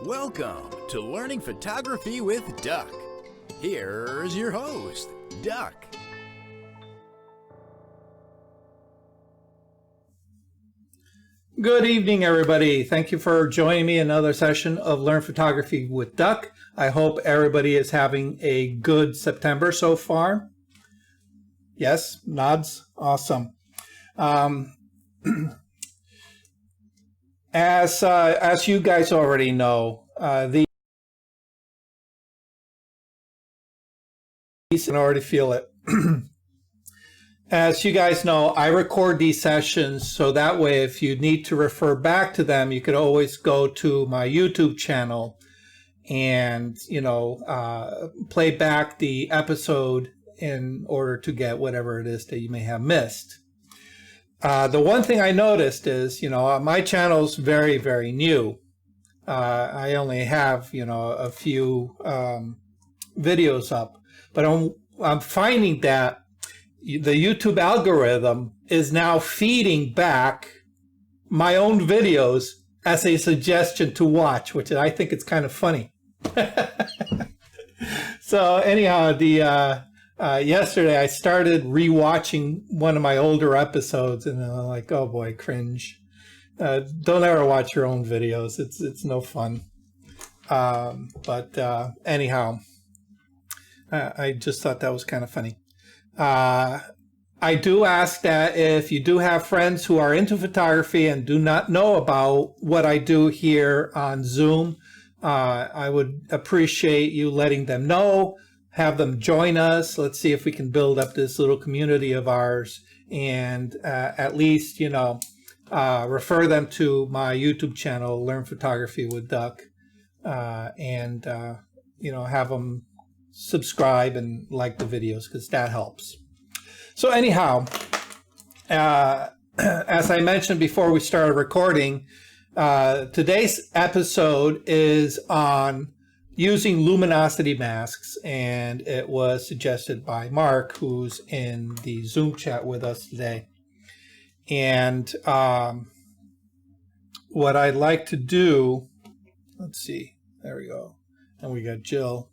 Welcome to Learning Photography with Duck. Here's your host, Duck. Good evening, everybody. Thank you for joining me in another session of Learn Photography with Duck. I hope everybody is having a good September so far. Yes, nods. Awesome. As you guys already know, I can already feel it. As you guys know, I record these sessions so that way if you need to refer back to them, you could always go to my YouTube channel and, play back the episode in order to get whatever it is that you may have missed. The one thing I noticed is, my channel's very, very new. I only have, a few videos up, but I'm finding that the YouTube algorithm is now feeding back my own videos as a suggestion to watch, which I think it's kind of funny. So anyhow, yesterday I started rewatching one of my older episodes, and I'm like, oh boy, cringe. Don't ever watch your own videos. It's no fun. Anyhow, I just thought that was kind of funny. I do ask that if you do have friends who are into photography and do not know about what I do here on Zoom, I would appreciate you letting them know, have them join us. Let's see if we can build up this little community of ours and at least, refer them to my YouTube channel, Learn Photography with Duck, and have them subscribe and like the videos because that helps. So anyhow, as I mentioned before we started recording, today's episode is on using luminosity masks, and it was suggested by Mark, who's in the Zoom chat with us today. And what I'd like to do, let's see, there we go. And we got Jill.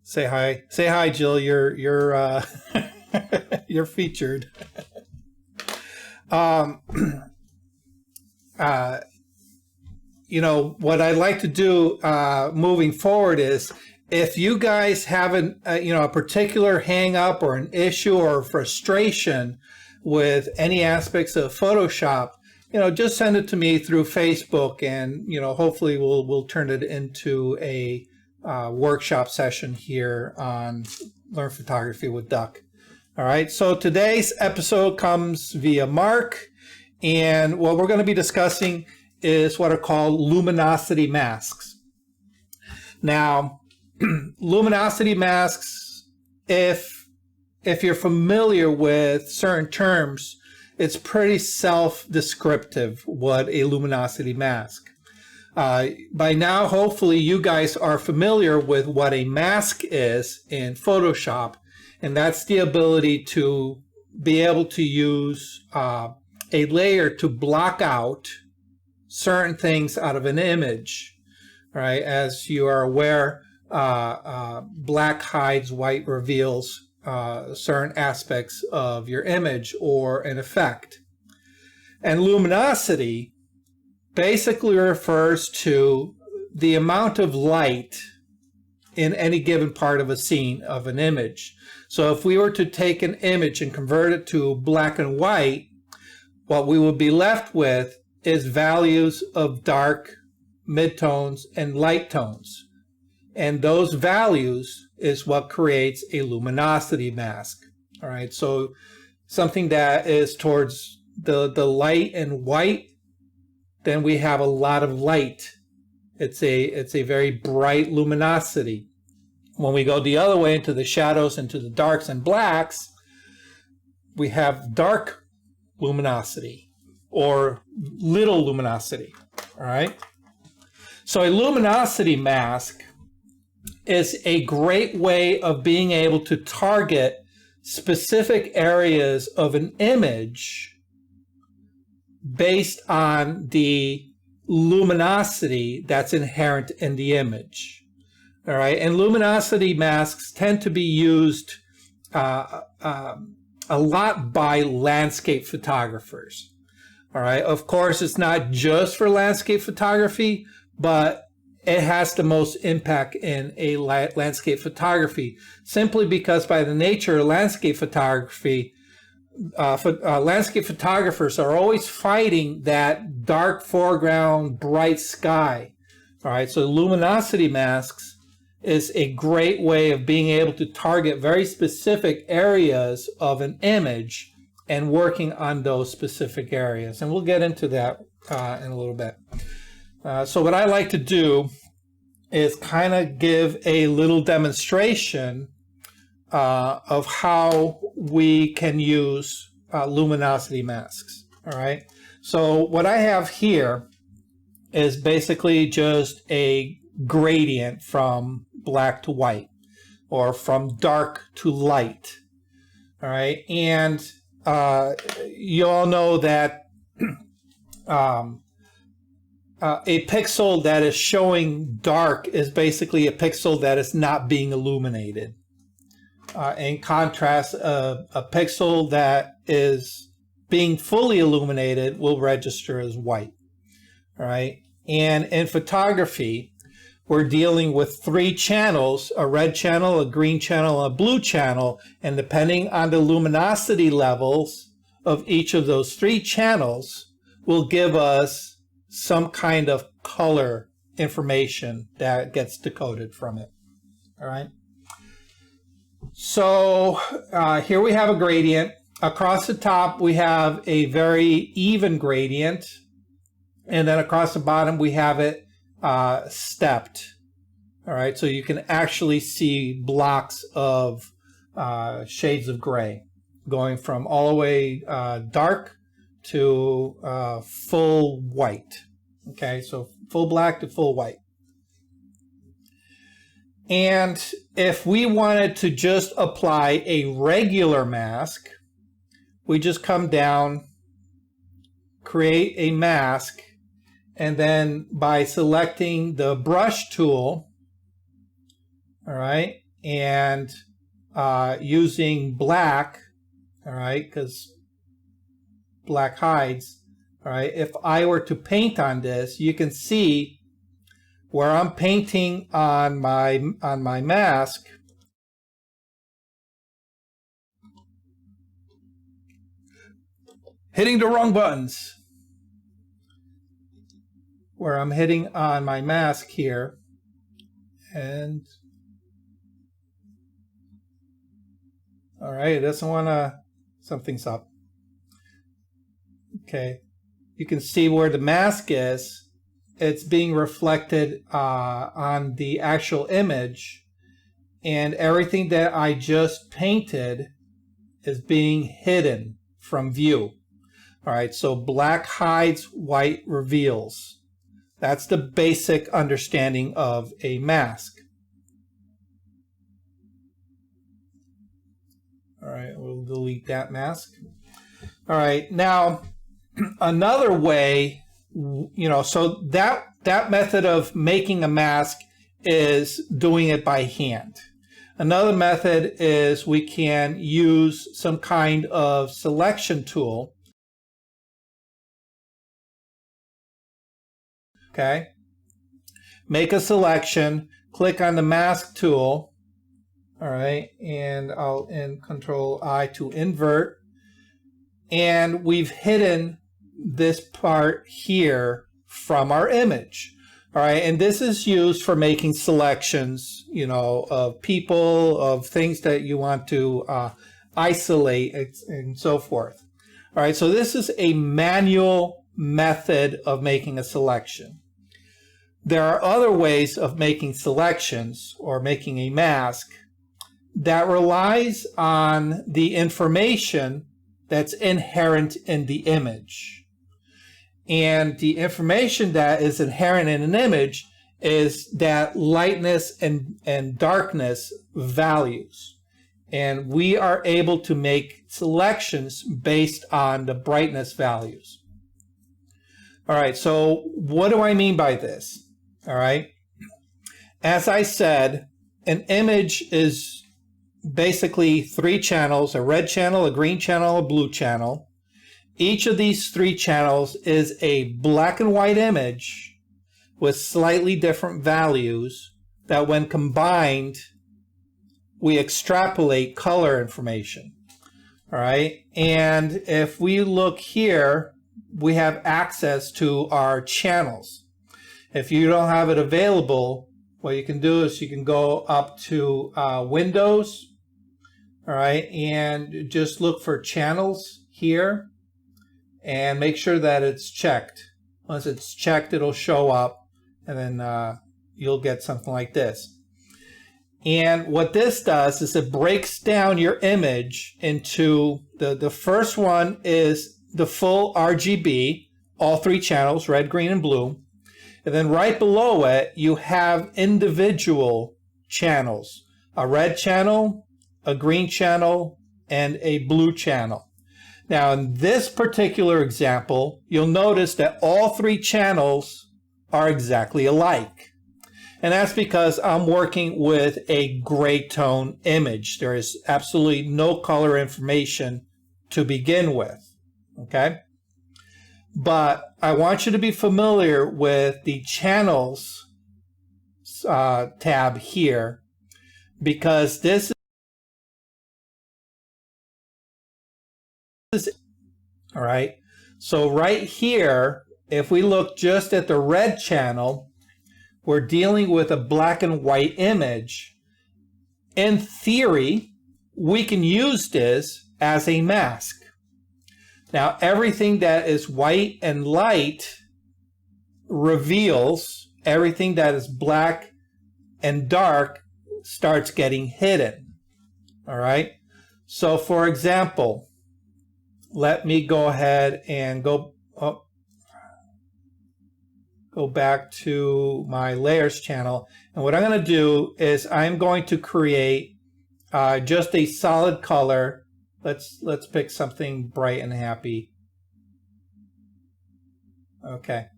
Say hi, Jill. You're you're featured. What I'd like to do moving forward is, if you guys have a particular hang up or an issue or frustration with any aspects of Photoshop, just send it to me through Facebook, and hopefully we'll turn it into a workshop session here on Learn Photography with Duck. All right, so today's episode comes via Mark, and what we're going to be discussing is what are called luminosity masks. Now, luminosity masks, if you're familiar with certain terms, it's pretty self-descriptive what a luminosity mask. By now, hopefully, you guys are familiar with what a mask is in Photoshop, and that's the ability to be able to use a layer to block out certain things out of an image. Right? As you are aware, black hides, white reveals certain aspects of your image or an effect. And luminosity basically refers to the amount of light in any given part of a scene of an image. So if we were to take an image and convert it to black and white, what we would be left with is values of dark, midtones, and light tones. And those values is what creates a luminosity mask. All right, so something that is towards the light and white, then we have a lot of light. It's a very bright luminosity. When we go the other way into the shadows, into the darks and blacks, we have dark luminosity or little luminosity. All right. So a luminosity mask is a great way of being able to target specific areas of an image based on the luminosity that's inherent in the image. All right, and luminosity masks tend to be used a lot by landscape photographers. All right, of course, it's not just for landscape photography, but it has the most impact in a landscape photography, simply because by the nature of landscape photography, landscape photographers are always fighting that dark foreground, bright sky. All right, so luminosity masks is a great way of being able to target very specific areas of an image and working on those specific areas. And we'll get into that in a little bit. So what I like to do is kind of give a little demonstration of how we can use luminosity masks. All right. So what I have here is basically just a gradient from black to white, or from dark to light. All right. And you all know that a pixel that is showing dark is basically a pixel that is not being illuminated. In contrast, a pixel that is being fully illuminated will register as white. All right. And in photography, we're dealing with 3 channels: a red channel, a green channel, and a blue channel. And depending on the luminosity levels of each of those 3 channels will give us some kind of color information that gets decoded from it. All right. So here we have a gradient. Across the top, we have a very even gradient. And then across the bottom, we have it stepped. All right. So you can actually see blocks of shades of gray going from all the way dark to full white. Okay. So full black to full white. And if we wanted to just apply a regular mask, we just come down, create a mask, and then by selecting the brush tool, all right, and using black, all right, because black hides, all right, if I were to paint on this, you can see where I'm painting on my mask, hitting the wrong buttons. Where I'm hitting on my mask here, and all right, it doesn't want to, something's up. Okay, you can see where the mask is. It's being reflected on the actual image, and everything that I just painted is being hidden from view. All right, so black hides, white reveals. That's the basic understanding of a mask. All right, we'll delete that mask. All right, now another way, so that method of making a mask is doing it by hand. Another method is we can use some kind of selection tool. Okay. Make a selection, click on the mask tool. All right, and I'll Control I to invert. And we've hidden this part here from our image. All right, and this is used for making selections, of people, of things that you want to isolate, and so forth. All right, so this is a manual method of making a selection. There are other ways of making selections or making a mask that relies on the information that's inherent in the image. And the information that is inherent in an image is that lightness and darkness values. And we are able to make selections based on the brightness values. All right, so what do I mean by this? All right, as I said, an image is basically 3 channels: a red channel, a green channel, a blue channel. Each of these 3 channels is a black and white image with slightly different values that when combined, we extrapolate color information. All right, and if we look here, we have access to our channels. If you don't have it available, what you can do is you can go up to Windows, all right, and just look for channels here and make sure that it's checked. Once it's checked, it'll show up, and then you'll get something like this. And what this does is it breaks down your image into the first one is the full RGB, all 3 channels, red, green, and blue. And then right below it, you have individual channels, a red channel, a green channel, and a blue channel. Now, in this particular example, you'll notice that all 3 channels are exactly alike. And that's because I'm working with a gray tone image. There is absolutely no color information to begin with, okay? But I want you to be familiar with the channels tab here, because this is, all right? So right here, if we look just at the red channel, we're dealing with a black and white image. In theory, we can use this as a mask. Now, everything that is white and light reveals, everything that is black and dark starts getting hidden. All right? So, for example, let me go ahead and go back to my layers channel. And what I'm going to do is I'm going to create just a solid color. Let's pick something bright and happy. Okay.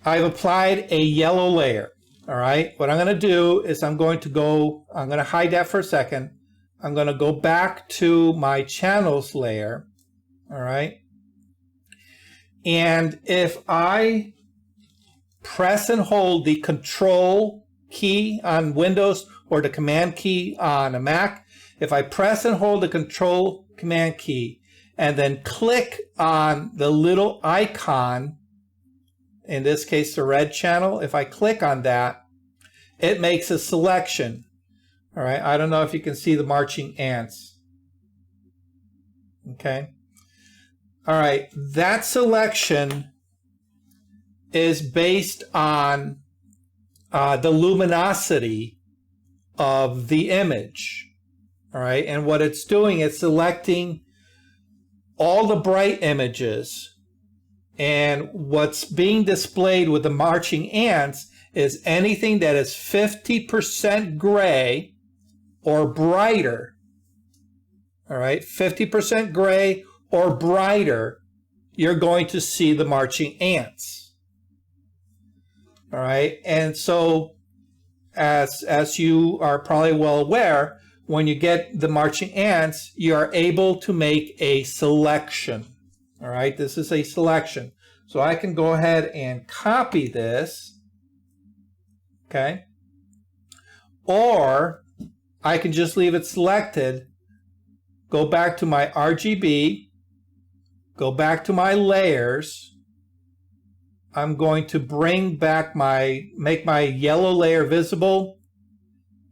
I've applied a yellow layer. All right. What I'm going to do is I'm going to hide that for a second. I'm going to go back to my channels layer. All right. And if I press and hold the Control key on Windows or the Command key on a Mac, if I press and hold the Control Command key and then click on the little icon, in this case the red channel, if I click on that, it makes a selection. All right, I don't know if you can see the marching ants. Okay. All right, that selection is based on the luminosity of the image. All right, and what it's doing is selecting all the bright images, and what's being displayed with the marching ants is anything that is 50% gray or brighter. All right, 50% gray or brighter, you're going to see the marching ants. All right, and so as you are probably well aware, when you get the marching ants, you are able to make a selection. All right, this is a selection. So I can go ahead and copy this, okay? Or I can just leave it selected, go back to my RGB, go back to my layers. I'm going to bring back make my yellow layer visible,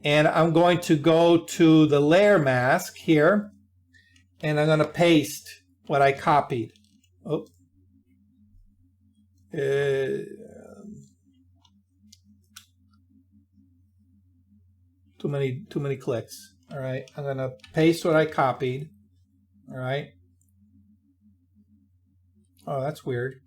and I'm going to go to the layer mask here, and I'm going to paste what I copied. Oh. Too many clicks. All right, I'm going to paste what I copied. All right. Oh, that's weird.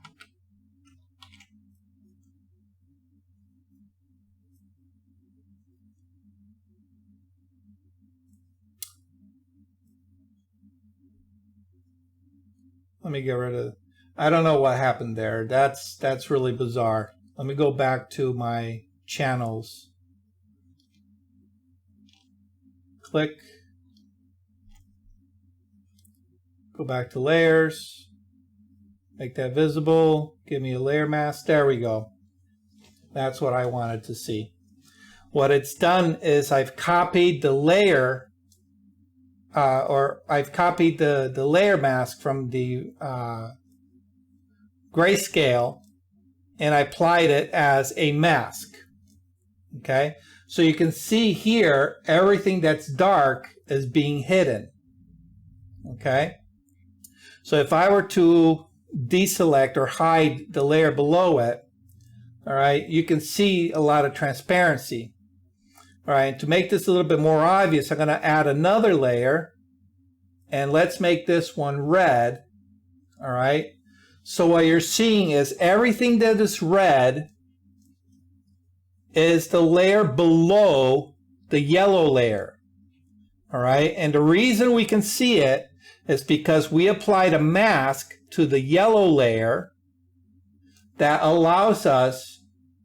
Let me get rid of I don't know what happened there. That's really bizarre. Let me go back to my channels. Click. Go back to layers. Make that visible. Give me a layer mask. There we go. That's what I wanted to see. What it's done is I've copied the layer, or I've copied the layer mask from the grayscale, and I applied it as a mask. Okay, so you can see here everything that's dark is being hidden. Okay, so if I were to deselect or hide the layer below it, all right, you can see a lot of transparency. All right, to make this a little bit more obvious, I'm going to add another layer, and let's make this one red. All right, so what you're seeing is everything that is red is the layer below the yellow layer. All right, and the reason we can see it is because we applied a mask to the yellow layer that allows us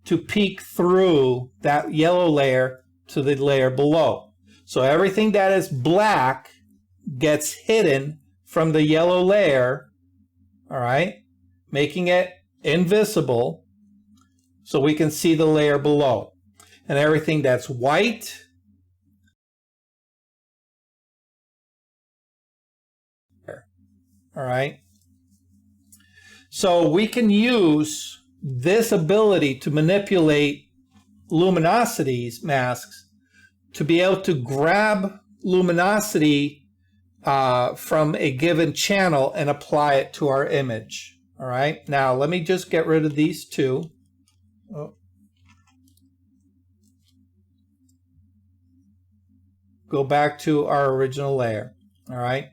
to peek through that yellow layer to the layer below. So everything that is black gets hidden from the yellow layer, all right, making it invisible so we can see the layer below. And everything that's white all right. So we can use this ability to manipulate luminosities masks to be able to grab luminosity from a given channel and apply it to our image. All right. Now let me just get rid of these two. Oh. Go back to our original layer. All right.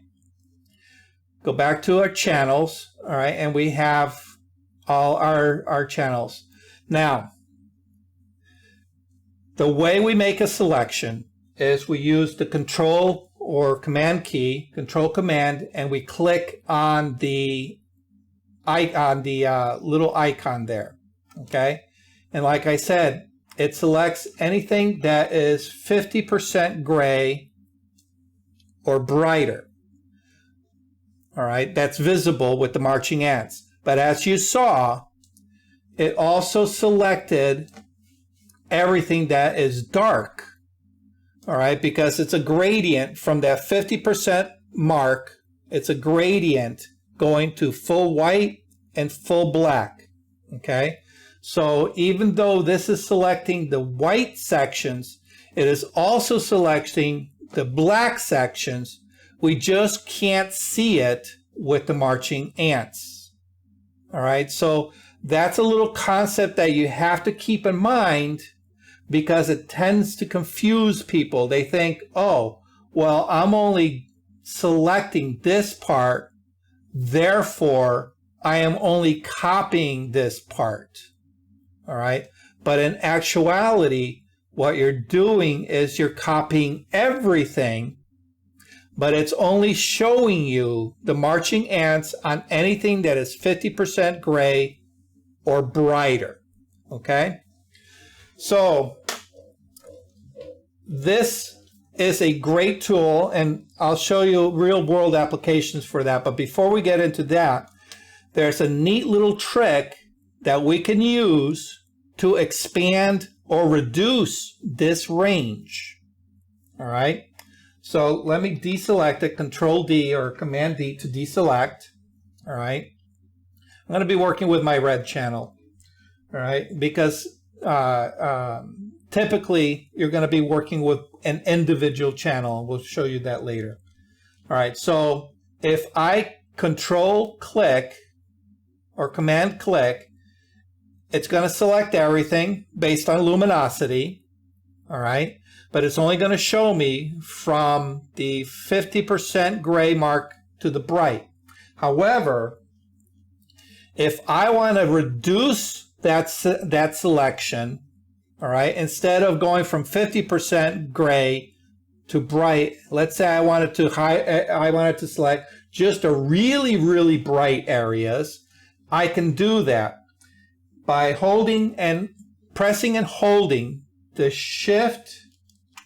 Go back to our channels, all right, and we have all our channels. Now, the way we make a selection is we use the control or command key, control command, and we click on the little icon there, okay? And like I said, it selects anything that is 50% gray or brighter. All right, that's visible with the marching ants. But as you saw, it also selected everything that is dark. All right, because it's a gradient from that 50% mark. It's a gradient going to full white and full black. Okay, so even though this is selecting the white sections, it is also selecting the black sections. We just can't see it with the marching ants. All right, so that's a little concept that you have to keep in mind because it tends to confuse people. They think, oh, well, I'm only selecting this part, therefore I am only copying this part. All right, but in actuality, what you're doing is you're copying everything, but it's only showing you the marching ants on anything that is 50% gray or brighter, okay? So this is a great tool, and I'll show you real-world applications for that. But before we get into that, there's a neat little trick that we can use to expand or reduce this range, all right? So let me deselect it, Control D or Command D to deselect. All right. I'm going to be working with my red channel. All right. Because typically you're going to be working with an individual channel. We'll show you that later. All right. So if I Control click or Command click, it's going to select everything based on luminosity. All right. But it's only going to show me from the 50% gray mark to the bright. However, if I want to reduce that selection, all right, instead of going from 50% gray to bright, let's say I wanted to select just a really bright areas, I can do that by holding and pressing and holding the shift,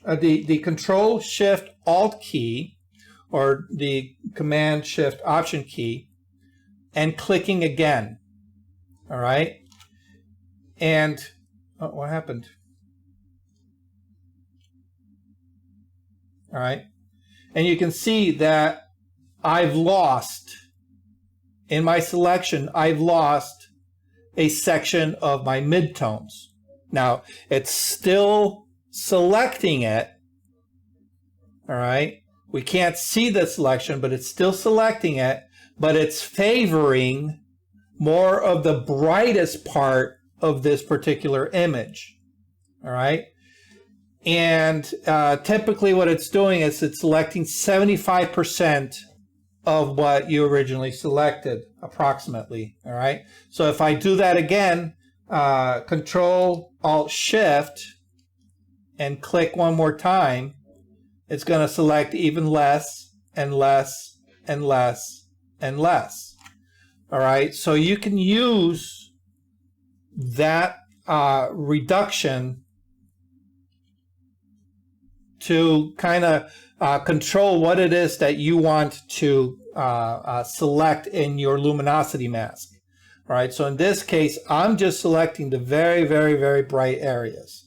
the control shift alt key, or the command shift option key, and clicking again. All right. And oh, what happened? All right. And you can see that I've lost, in my selection, I've lost a section of my midtones. Now, it's still selecting it. All right. We can't see the selection, but it's still selecting it, but it's favoring more of the brightest part of this particular image. All right. And typically what it's doing is it's selecting 75% of what you originally selected, approximately. All right. So if I do that again, Control Alt Shift and click one more time, it's going to select even less and less and less and less. All right. So you can use that reduction to kind of control what it is that you want to select in your luminosity mask. All right, so in this case, I'm just selecting the very, very, very bright areas.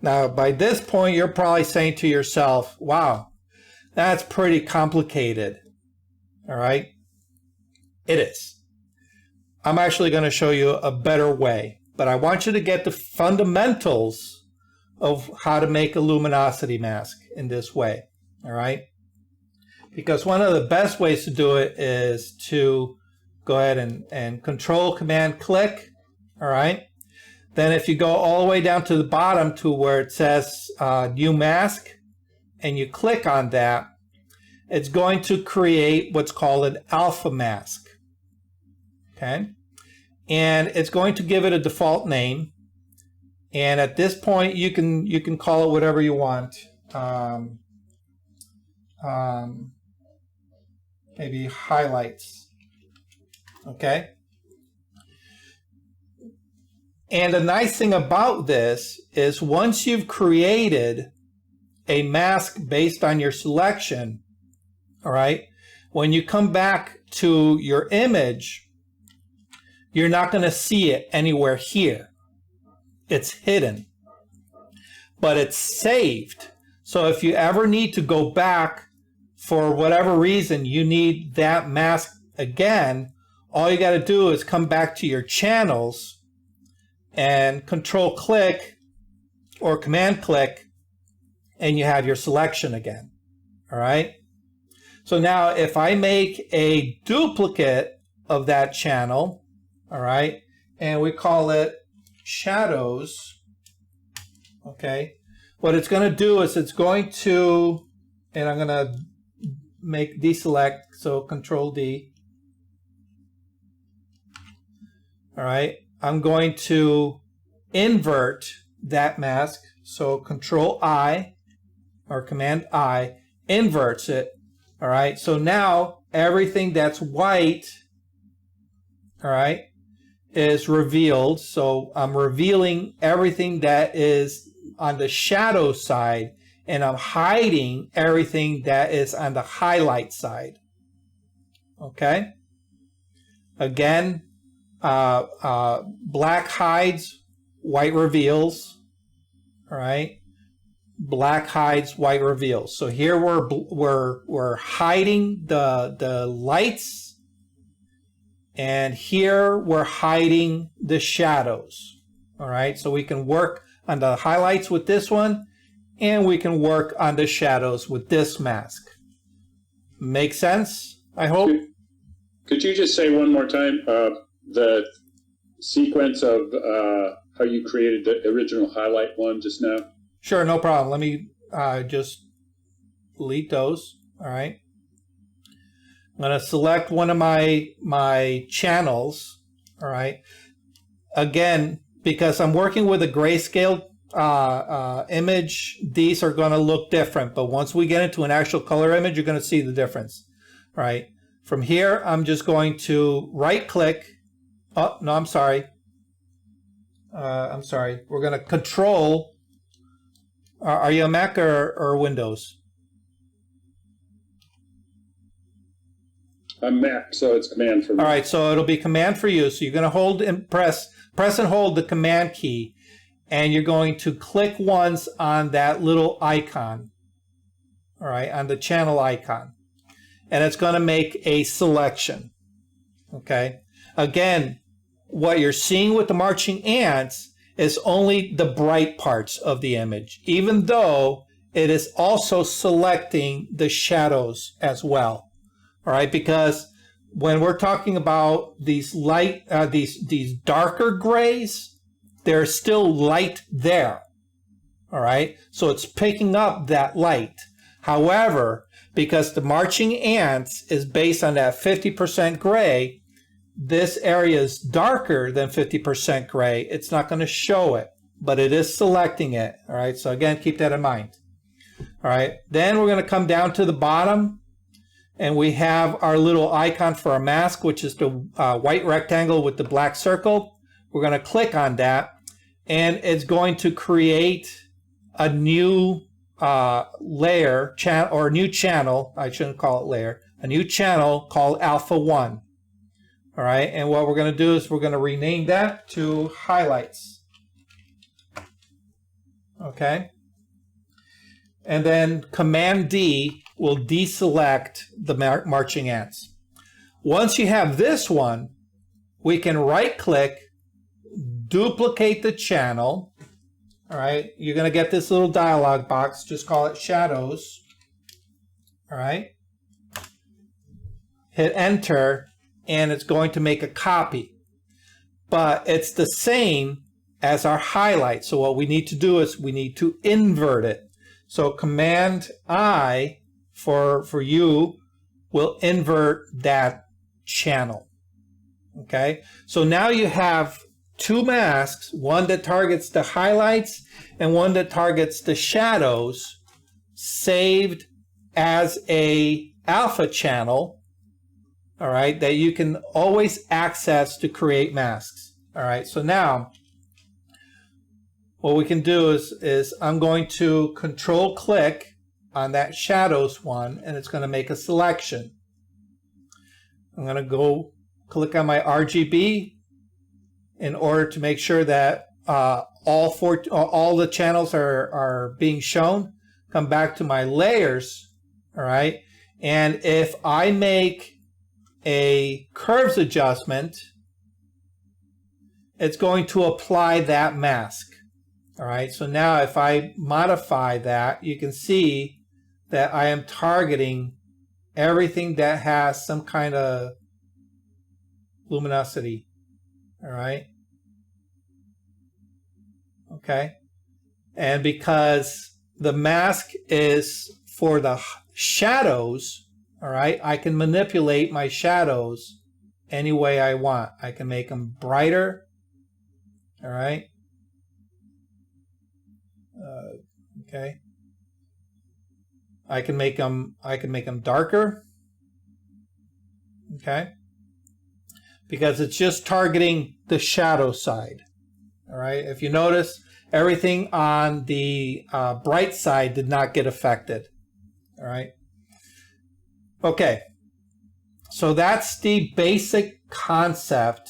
Now, by this point, you're probably saying to yourself, wow, that's pretty complicated. All right, it is. I'm actually going to show you a better way, but I want you to get the fundamentals of how to make a luminosity mask in this way. All right, because one of the best ways to do it is to go ahead and Control Command click. All right, then if you go all the way down to the bottom to where it says new mask and you click on that, it's going to create what's called an alpha mask. Okay, and it's going to give it a default name, and at this point you can call it whatever you want. Maybe highlights. Okay. And the nice thing about this is once you've created a mask based on your selection, all right, when you come back to your image, you're not going to see it anywhere here. It's hidden, but it's saved. So if you ever need to go back for whatever reason, you need that mask again, all you got to do is come back to your channels and Control click or Command click, and you have your selection again. All right. So now if I make a duplicate of that channel, all right, and we call it shadows, okay, what it's going to do is it's going to, and I'm going to make deselect, so Control D. All right, I'm going to invert that mask, so Control I or Command I inverts it. All right, so now everything that's white, all right, is revealed. So I'm revealing everything that is on the shadow side, and I'm hiding everything that is on the highlight side. Okay. Again, black hides, white reveals. All right. Black hides, white reveals. So here we're hiding the lights, and here we're hiding the shadows. All right. So we can work on the highlights with this one, and we can work on the shadows with this mask. Make sense, I hope? Could you just say one more time the sequence of how you created the original highlight one just now? Sure, no problem. Let me just delete those. All right. I'm going to select one of my channels. All right. Again, because I'm working with a grayscale image, these are going to look different. But once we get into an actual color image, you're going to see the difference. All right. From here, I'm just going to right click Oh, no, I'm sorry. I'm sorry. We're going to control. Are you a Mac or Windows? I'm Mac, so it's command for me. All right, so it'll be command for you. So you're going to hold and press and hold the command key, and you're going to click once on that little icon. All right, on the channel icon. And it's going to make a selection. Okay. Again, what you're seeing with the marching ants is only the bright parts of the image, even though it is also selecting the shadows as well. All right, because when we're talking about these light, these darker grays, there's still light there. All right, so it's picking up that light. However, because the marching ants is based on that 50% gray, this area is darker than 50% gray. It's not going to show it, but it is selecting it. All right, so again, keep that in mind. All right, then we're going to come down to the bottom, and we have our little icon for our mask, which is the white rectangle with the black circle. We're going to click on that, and it's going to create a new layer, or new channel. I shouldn't call it layer. A new channel called Alpha 1. All right, and what we're going to do is we're going to rename that to highlights. Okay. And then Command D will deselect the marching ants. Once you have this one, we can right click, duplicate the channel. All right, you're going to get this little dialog box, just call it shadows. All right. Hit enter, and it's going to make a copy. But it's the same as our highlight. So what we need to do is we need to invert it. So Command I for you will invert that channel. Okay, so now you have two masks, one that targets the highlights and one that targets the shadows, saved as a alpha channel. All right, that you can always access to create masks. All right, so now what we can do is I'm going to control click on that shadows one, and it's going to make a selection. I'm going to go click on my RGB in order to make sure that all the channels are being shown. Come back to my layers, all right, and if I make a curves adjustment, it's going to apply that mask. All right, so now if I modify that, you can see that I am targeting everything that has some kind of luminosity. All right. Okay. And because the mask is for the shadows, all right, I can manipulate my shadows any way I want. I can make them brighter. All right. Okay. I can make them darker. Okay. Because it's just targeting the shadow side. All right. If you notice, everything on the bright side did not get affected. All right. Okay. So that's the basic concept.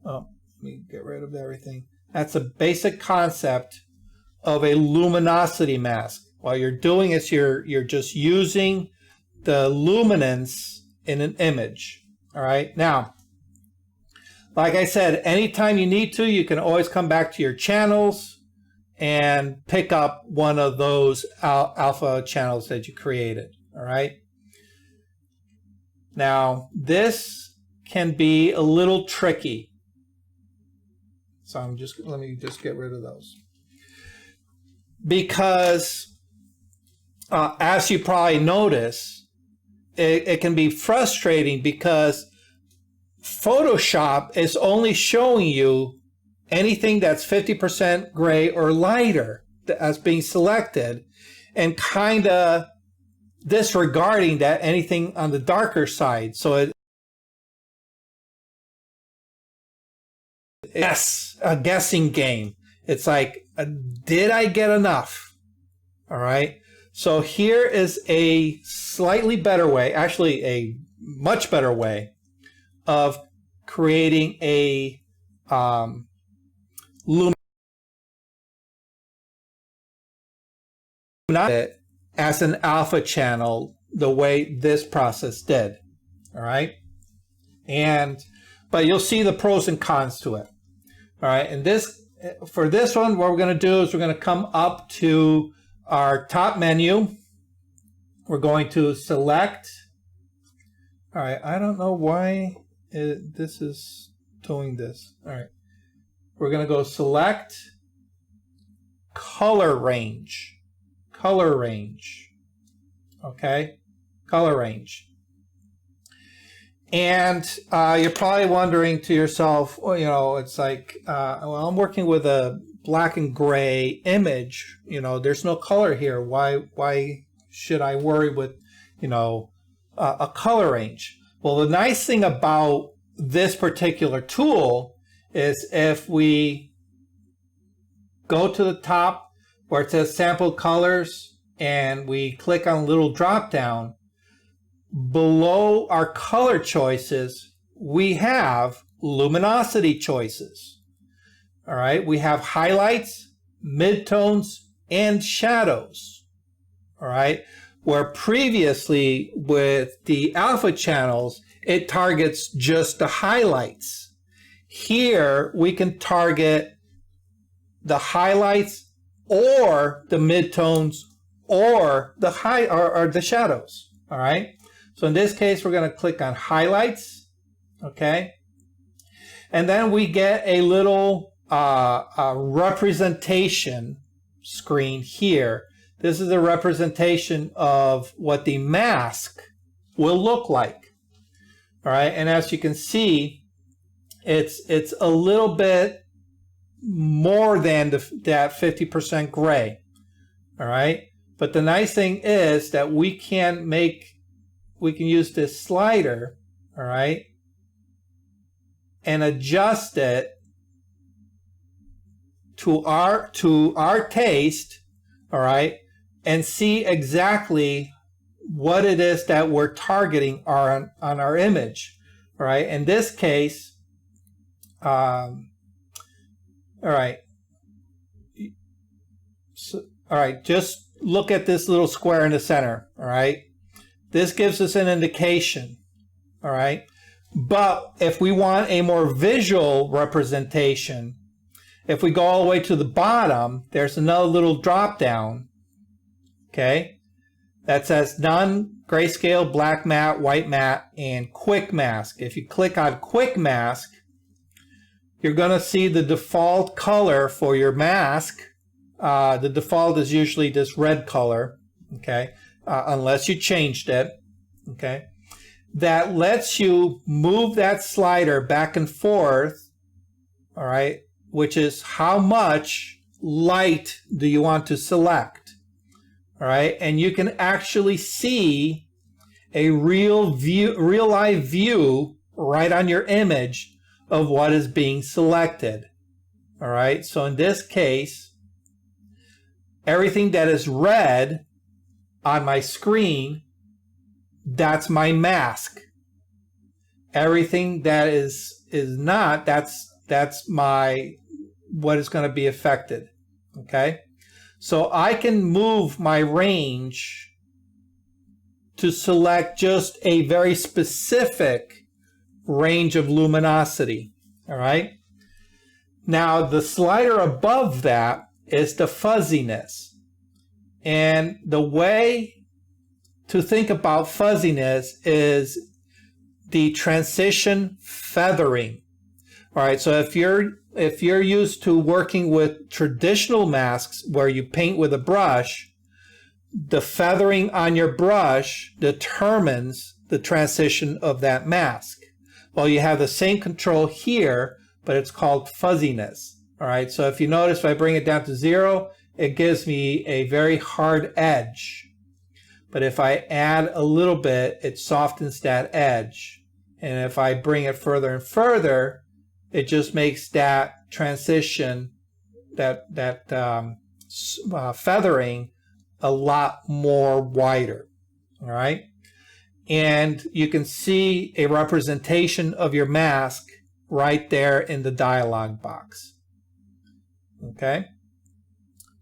Oh, let me get rid of everything. That's a basic concept of a luminosity mask. What you're doing is you're just using the luminance in an image. All right. Now, like I said, anytime you need to, you can always come back to your channels and pick up one of those alpha channels that you created. All right. Now, this can be a little tricky. So let me just get rid of those. Because as you probably notice, it can be frustrating because Photoshop is only showing you anything that's 50% gray or lighter as being selected, and kind of disregarding that anything on the darker side. So a guessing game. It's like, did I get enough? All right. So here is a slightly better way, actually a much better way of creating a luminosity as an alpha channel, the way this process did. All right. But you'll see the pros and cons to it. All right. And for this one, what we're going to do is we're going to come up to our top menu. We're going to select. All right. I don't know why this is doing this. All right. We're going to go select color range. Color range. Okay. Color range. And you're probably wondering to yourself, well, you know, it's like, well, I'm working with a black and gray image. You know, there's no color here. Why should I worry with, you know, a color range? Well, the nice thing about this particular tool is if we go to the top where it says sample colors and we click on a little drop down, below our color choices, we have luminosity choices. All right, we have highlights, midtones, and shadows. All right, where previously with the alpha channels, it targets just the highlights. Here, we can target the highlights or the midtones or the shadows. All right. So in this case, we're going to click on highlights, okay? And then we get a little representation screen here. This is a representation of what the mask will look like, all right? And as you can see, it's a little bit more than that 50% gray, all right? But the nice thing is that we can use this slider, all right, and adjust it to our taste, all right, and see exactly what it is that we're targeting on our image, all right. In this case, all right, just look at this little square in the center, all right. This gives us an indication, all right? But if we want a more visual representation, if we go all the way to the bottom, there's another little drop down, okay? That says none, grayscale, black matte, white matte, and quick mask. If you click on quick mask, you're gonna see the default color for your mask. The default is usually this red color, okay? Unless you changed it, okay? That lets you move that slider back and forth, all right? Which is how much light do you want to select, all right? And you can actually see a real live view right on your image of what is being selected, all right? So in this case, everything that is red on my screen, that's my mask. Everything that is not, that's my what is going to be affected. Okay, so I can move my range to select just a very specific range of luminosity. All right. Now the slider above that is the fuzziness. And the way to think about fuzziness is the transition feathering. All right, so if you're used to working with traditional masks where you paint with a brush, the feathering on your brush determines the transition of that mask. Well, you have the same control here, but it's called fuzziness. All right, so if you notice, if I bring it down to 0, it gives me a very hard edge. But if I add a little bit, it softens that edge. And if I bring it further and further, it just makes that transition, that feathering, a lot more wider. All right, and you can see a representation of your mask right there in the dialog box. Okay,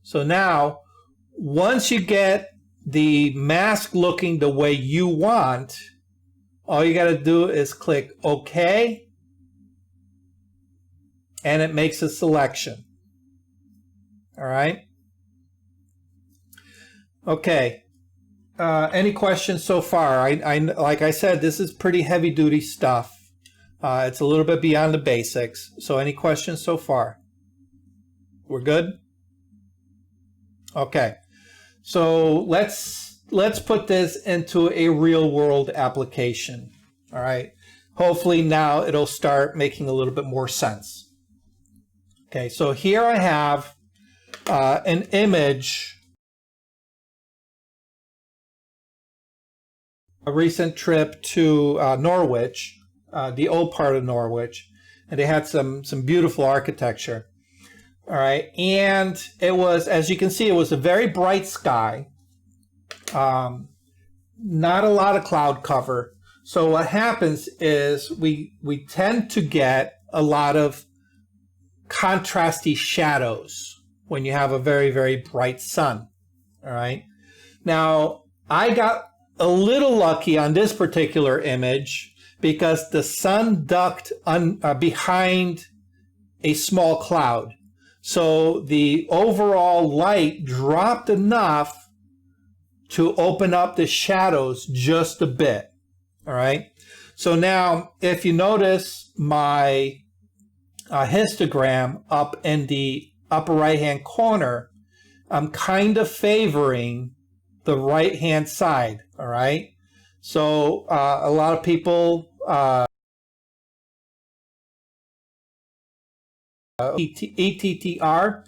so now once you get the mask looking the way you want, all you got to do is click OK, and it makes a selection. All right. Okay. Any questions so far? I like I said, this is pretty heavy duty stuff. It's a little bit beyond the basics. So any questions so far? We're good? Okay. So let's put this into a real world application. All right. Hopefully now it'll start making a little bit more sense. Okay. So here I have an image, a recent trip to Norwich, the old part of Norwich, and they had some beautiful architecture. All right, and it was, as you can see, it was a very bright sky, not a lot of cloud cover. So what happens is we tend to get a lot of contrasty shadows when you have a very, very bright sun. All right, now I got a little lucky on this particular image because the sun ducked behind a small cloud. So the overall light dropped enough to open up the shadows just a bit. All right. So now if you notice my histogram up in the upper right hand corner, I'm kind of favoring the right hand side. All right. So a lot of people ETTR,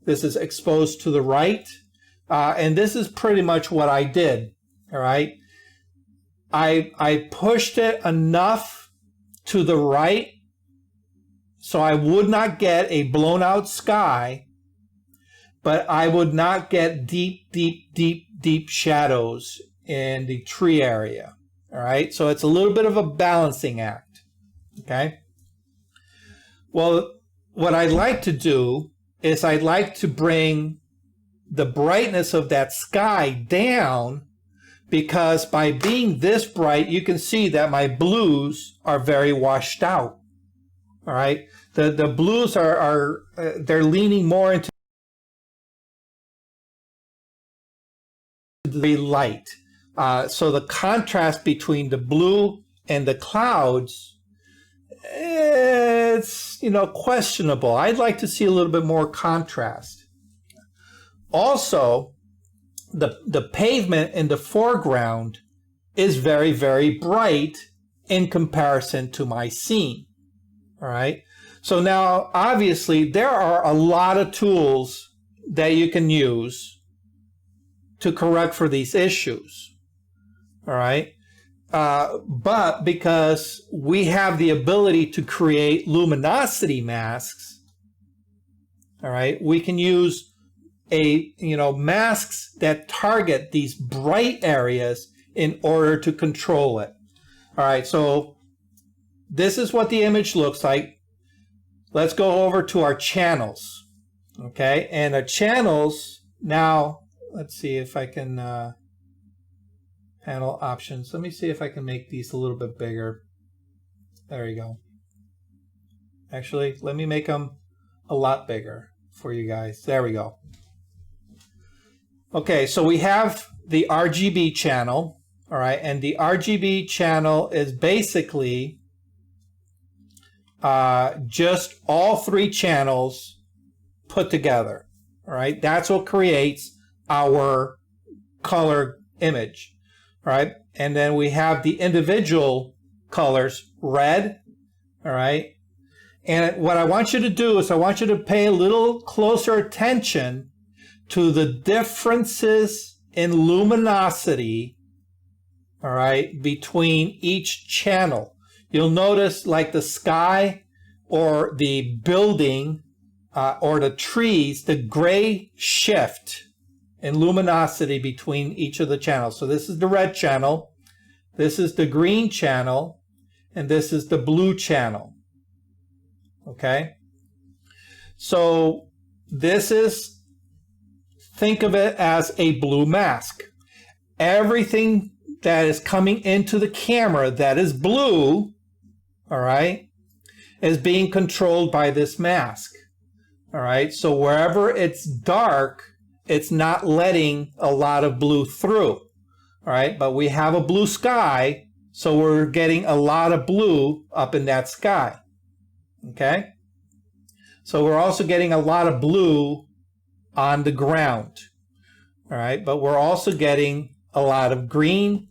this is exposed to the right, and this is pretty much what I did. All right, I pushed it enough to the right so I would not get a blown out sky, but I would not get deep shadows in the tree area. All right, so it's a little bit of a balancing act. Okay, well, what I'd like to do is I'd like to bring the brightness of that sky down, because by being this bright, you can see that my blues are very washed out. All right, the blues are they're leaning more into the light. So the contrast between the blue and the clouds, it's, questionable. I'd like to see a little bit more contrast. Also, the pavement in the foreground is very, very bright in comparison to my scene. All right. So now, obviously, there are a lot of tools that you can use to correct for these issues. All right. But because we have the ability to create luminosity masks, all right, we can use masks that target these bright areas in order to control it. All right, so this is what the image looks like. Let's go over to our channels. Okay, and our channels now, let's see if I can panel options. Let me see if I can make these a little bit bigger. There you go. Actually, let me make them a lot bigger for you guys. There we go. Okay, so we have the RGB channel. All right, and the RGB channel is basically just all three channels put together. All right, that's what creates our color image. All right, and then we have the individual colors, red. All right, and what I want you to do is I want you to pay a little closer attention to the differences in luminosity, all right, between each channel. You'll notice like the sky or the building or the trees, the gray shift in luminosity between each of the channels. So this is the red channel, this is the green channel, and this is the blue channel. Okay? So this is, think of it as a blue mask. Everything that is coming into the camera that is blue, all right, is being controlled by this mask. All right, so wherever it's dark, it's not letting a lot of blue through. All right, but we have a blue sky, so we're getting a lot of blue up in that sky. Okay, so we're also getting a lot of blue on the ground. All right, but we're also getting a lot of green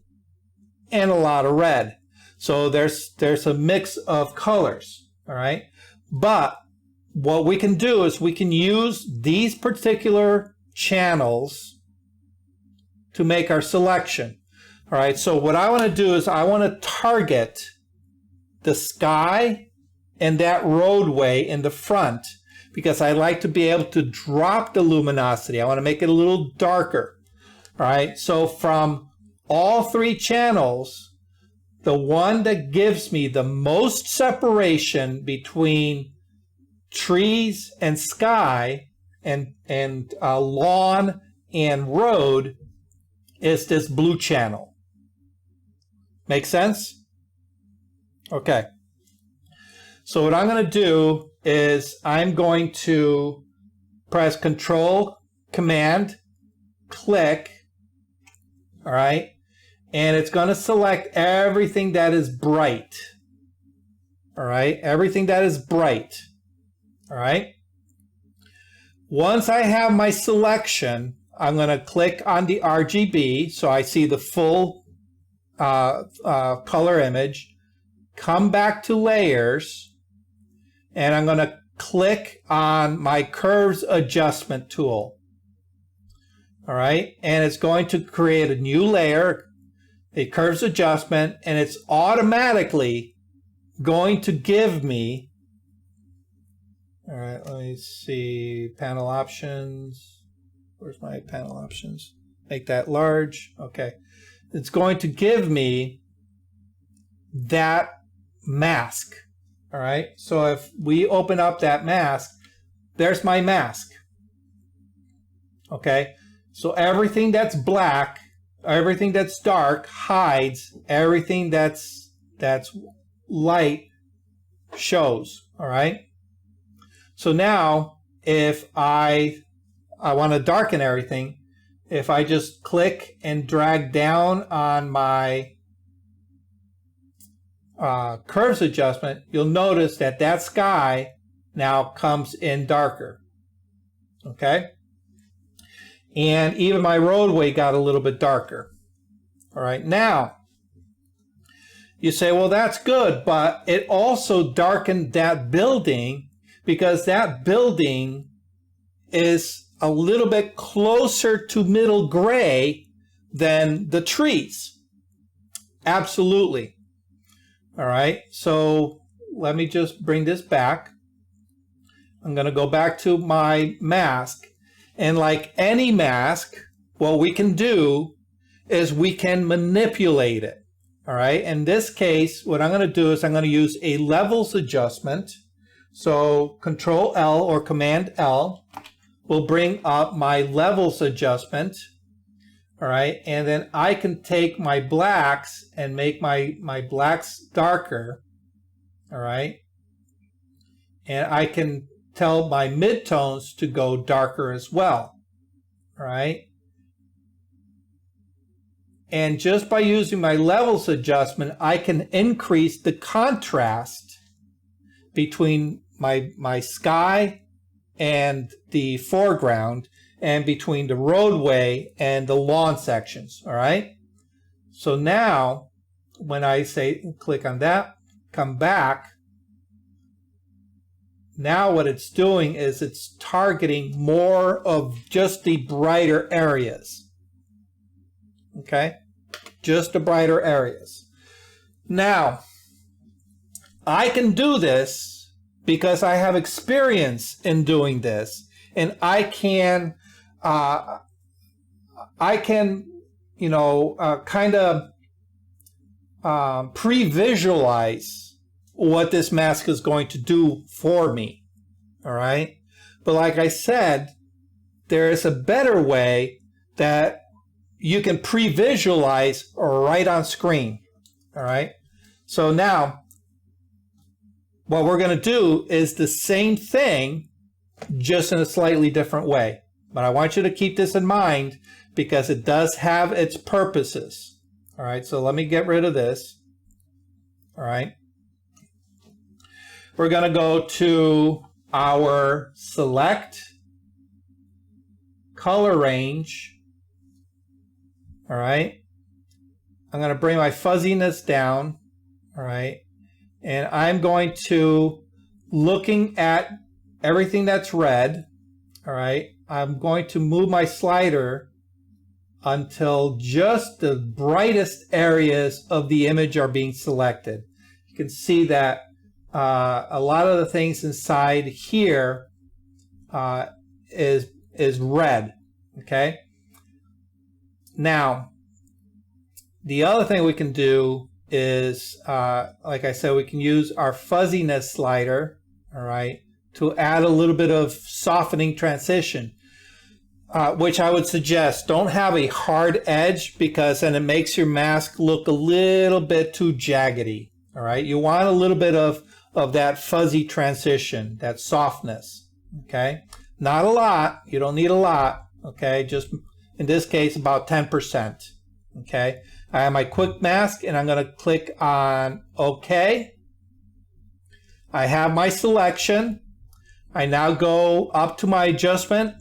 and a lot of red. So there's a mix of colors. All right, but what we can do is we can use these particular channels to make our selection. All right, so what I want to do is I want to target the sky and that roadway in the front, because I like to be able to drop the luminosity. I want to make it a little darker. All right, so from all three channels, the one that gives me the most separation between trees and sky and lawn and road is this blue channel. Make sense? Okay. So what I'm going to do is I'm going to press Control, Command, click, all right, and it's going to select everything that is bright. All right, everything that is bright. All right. Once I have my selection, I'm going to click on the RGB so I see the full color image. Come back to layers, and I'm going to click on my curves adjustment tool. All right, and it's going to create a new layer, a curves adjustment, and it's automatically going to give me, all right, let me see, panel options. Where's my panel options? Make that large. Okay. It's going to give me that mask. All right. So if we open up that mask, there's my mask. Okay. So everything that's black, everything that's dark hides, everything that's light shows. All right. So now if I want to darken everything, if I just click and drag down on my curves adjustment, you'll notice that that sky now comes in darker. Okay? And even my roadway got a little bit darker. All right, now you say, well, that's good, but it also darkened that building because that building is a little bit closer to middle gray than the trees. Absolutely. All right, so let me just bring this back. I'm going to go back to my mask. And like any mask, what we can do is we can manipulate it. All right, in this case, what I'm going to do is I'm going to use a levels adjustment. So Control L or Command L will bring up my levels adjustment. All right, and then I can take my blacks and make my blacks darker. All right, and I can tell my midtones to go darker as well. All right, and just by using my levels adjustment, I can increase the contrast between my sky and the foreground, and between the roadway and the lawn sections. All right, so now when I say click on that, come back, now what it's doing is it's targeting more of just the brighter areas. Okay, just the brighter areas. Now I can do this because I have experience in doing this, and I can, you know, kind of pre-visualize what this mask is going to do for me. All right. But like I said, there is a better way that you can pre-visualize right on screen. All right. So now what we're going to do is the same thing, just in a slightly different way. But I want you to keep this in mind because it does have its purposes. All right. So let me get rid of this. All right. We're going to go to our select color range. All right. I'm going to bring my fuzziness down. All right. And I'm going to, looking at everything that's red. All right. I'm going to move my slider until just the brightest areas of the image are being selected. You can see that a lot of the things inside here is red. Okay. Now, the other thing we can do is, like I said, we can use our fuzziness slider, all right, to add a little bit of softening transition, which I would suggest don't have a hard edge because then it makes your mask look a little bit too jaggedy. All right, you want a little bit of that fuzzy transition, that softness. Okay, not a lot. You don't need a lot. Okay, just in this case about 10%. Okay, I have my quick mask and I'm going to click on OK. I have my selection. I now go up to my adjustment,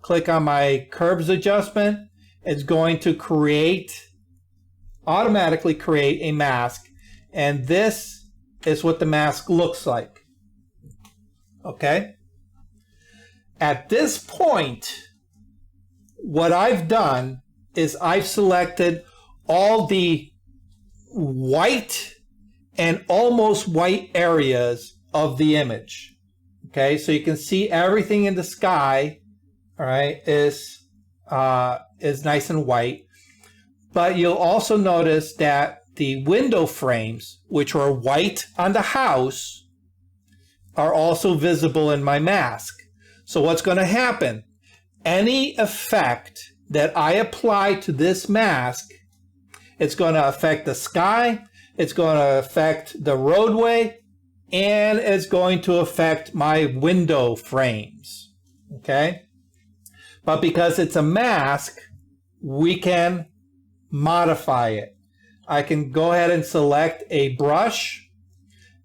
click on my curves adjustment. It's going to automatically create a mask. And this is what the mask looks like. Okay. At this point, what I've done is I've selected all the white and almost white areas of the image. Okay, so you can see everything in the sky, all right, is nice and white. But you'll also notice that the window frames, which are white on the house, are also visible in my mask. So what's going to happen? Any effect that I apply to this mask, it's going to affect the sky, it's going to affect the roadway, and it's going to affect my window frames. Okay? But because it's a mask, we can modify it. I can go ahead and select a brush,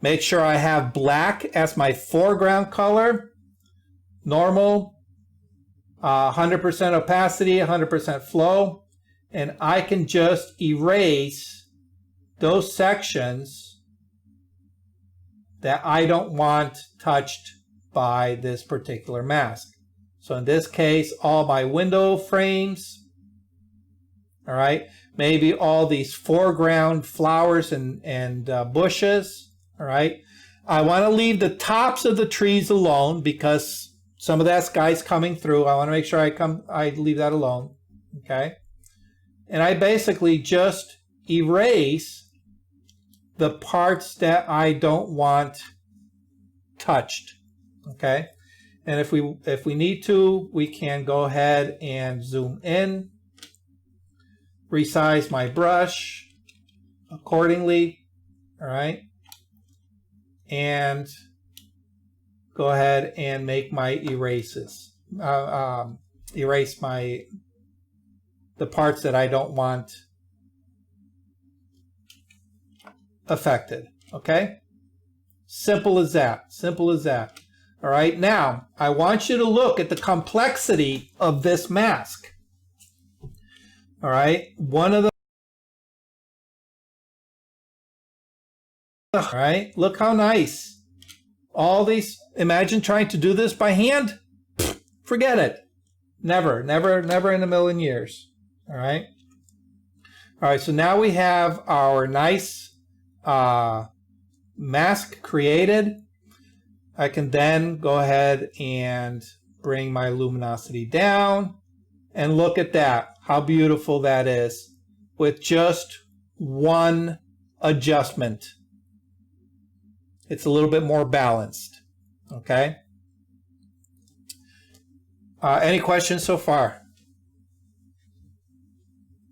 make sure I have black as my foreground color, normal, 100% opacity, 100% flow, and I can just erase those sections that I don't want touched by this particular mask. So in this case, all my window frames, all right, maybe all these foreground flowers and bushes, all right. I want to leave the tops of the trees alone because some of that sky's coming through. I want to make sure I leave that alone, okay. And I basically just erase the parts that I don't want touched, okay. And if we need to, we can go ahead and zoom in, resize my brush accordingly, all right, and go ahead and make my erases, erase the parts that I don't want affected. Okay, simple as that. Simple as that. All right, now I want you to look at the complexity of this mask. All right, all right, look how nice. All these, imagine trying to do this by hand. Forget it. Never in a million years. All right. All right, so now we have our nice mask created. I can then go ahead and bring my luminosity down, and look at that, how beautiful that is with just one adjustment. It's a little bit more balanced. Okay. Any questions so far?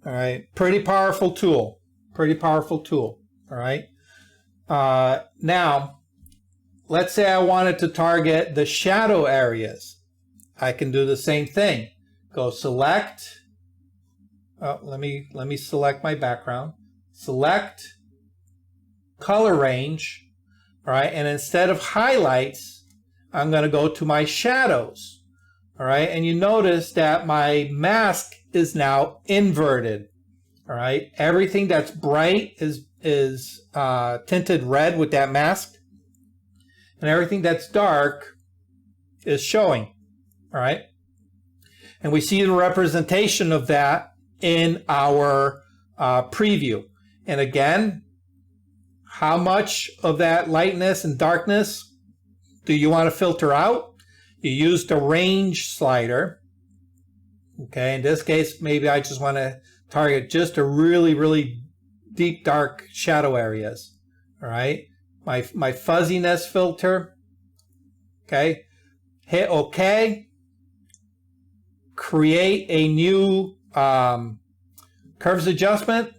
All right. Pretty powerful tool. Pretty powerful tool. All right. Now, let's say I wanted to target the shadow areas. I can do the same thing. Go select. Let me select my background. Select color range. All right. And instead of highlights, I'm going to go to my shadows. All right. And you notice that my mask is now inverted. All right. Everything that's bright is tinted red with that mask. And everything that's dark is showing. All right. And we see the representation of that in our preview. And again, how much of that lightness and darkness do you want to filter out? You use the range slider. Okay. In this case, maybe I just want to target just a really, really deep, dark shadow areas. All right. My fuzziness filter. Okay. Hit OK. Create a new curves adjustment.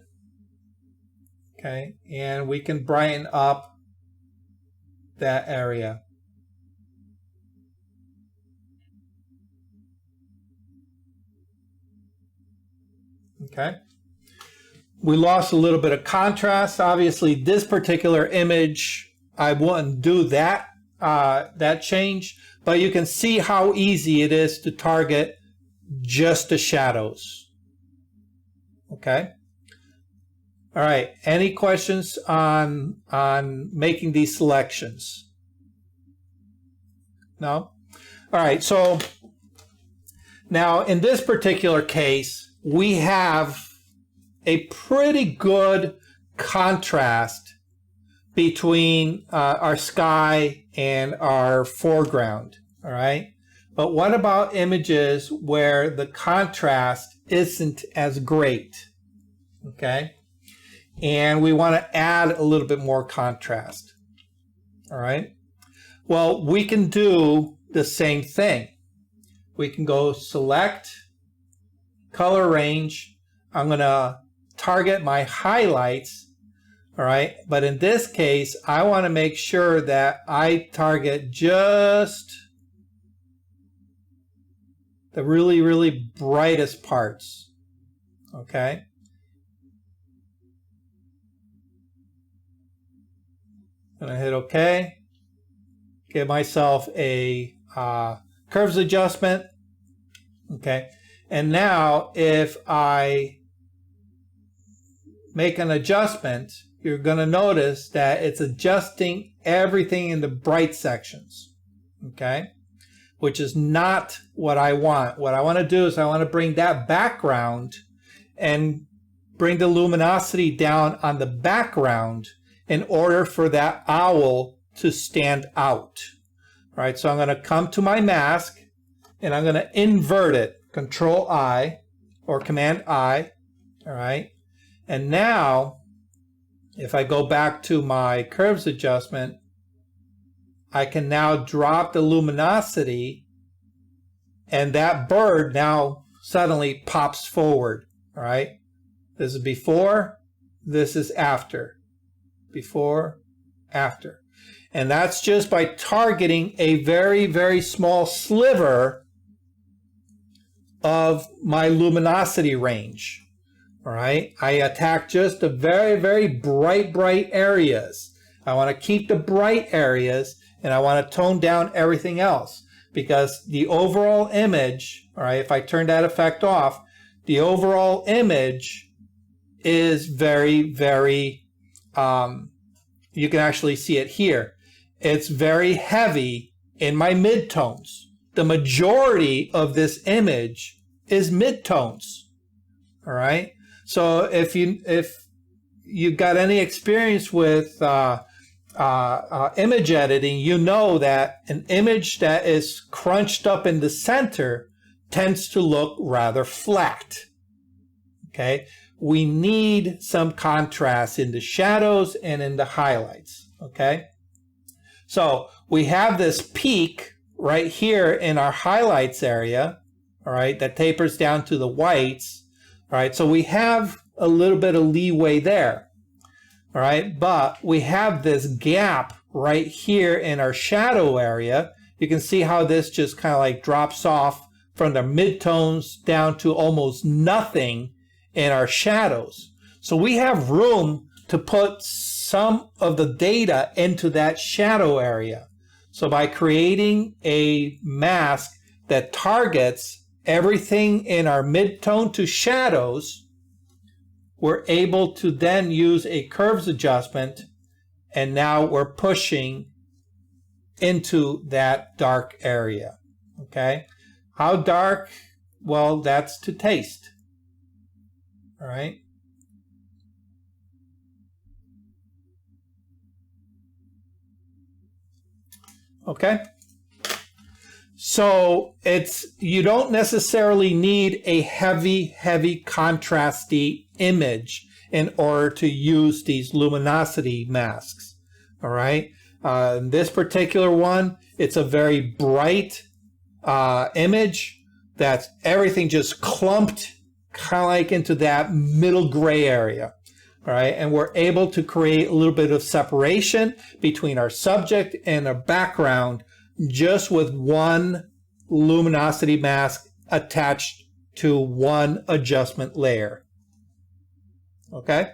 Okay. And we can brighten up that area. Okay. We lost a little bit of contrast. Obviously, this particular image, I wouldn't do that change, but you can see how easy it is to target just the shadows. Okay. All right. Any questions on making these selections? No? All right. So now in this particular case, we have a pretty good contrast between our sky and our foreground. All right. But what about images where the contrast isn't as great? Okay. And we want to add a little bit more contrast. All right. Well, we can do the same thing. We can go select color range. I'm going to target my highlights. All right. But in this case, I want to make sure that I target just the really, really brightest parts. Okay. I'm going to hit OK. Give myself a curves adjustment. Okay. And now if I make an adjustment, you're going to notice that it's adjusting everything in the bright sections. Okay. Which is not what I want. What I want to do is I want to bring that background and bring the luminosity down on the background in order for that owl to stand out. All right, so I'm going to come to my mask and I'm going to invert it. Control I or Command I. All right. And now if I go back to my curves adjustment, I can now drop the luminosity and that bird now suddenly pops forward. All right. This is before, this is after. Before, after. And that's just by targeting a very, very small sliver of my luminosity range. All right. I attack just the very, very bright areas. I want to keep the bright areas and I want to tone down everything else because the overall image, all right, if I turn that effect off, the overall image is very, very, you can actually see it here. It's very heavy in my midtones. The majority of this image is midtones. All right. So if you got any experience with image editing, you know that an image that is crunched up in the center tends to look rather flat. Okay, we need some contrast in the shadows and in the highlights. Okay, so we have this peak right here in our highlights area, all right, that tapers down to the whites. All right, so we have a little bit of leeway there. All right, but we have this gap right here in our shadow area. You can see how this just kind of like drops off from the midtones down to almost nothing in our shadows. So we have room to put some of the data into that shadow area. So by creating a mask that targets everything in our midtone to shadows, we're able to then use a curves adjustment, and now we're pushing into that dark area. Okay, how dark? Well, that's to taste. All right. Okay. So you don't necessarily need a heavy contrasty image in order to use these luminosity masks. All right. In this particular one, it's a very bright image that's everything just clumped kind of like into that middle gray area. All right, and we're able to create a little bit of separation between our subject and our background just with one luminosity mask attached to one adjustment layer. Okay?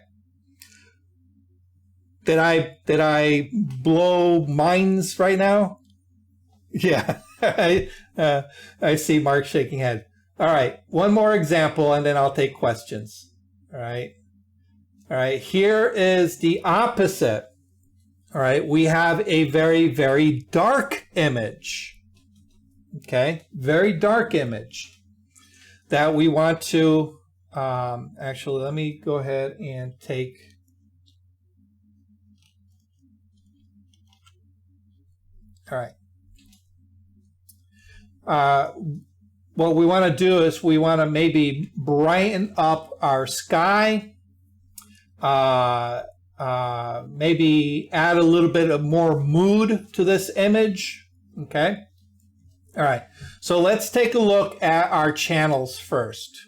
Did I blow minds right now? Yeah, I see Mark shaking head. All right, one more example and then I'll take questions. All right. All right, here is the opposite. All right, we have a very dark image. Okay, very dark image that we want to, actually, let me go ahead and take, all right. What we want to do is we want to maybe brighten up our sky, maybe add a little bit of more mood to this image. Okay. All right. So let's take a look at our channels first.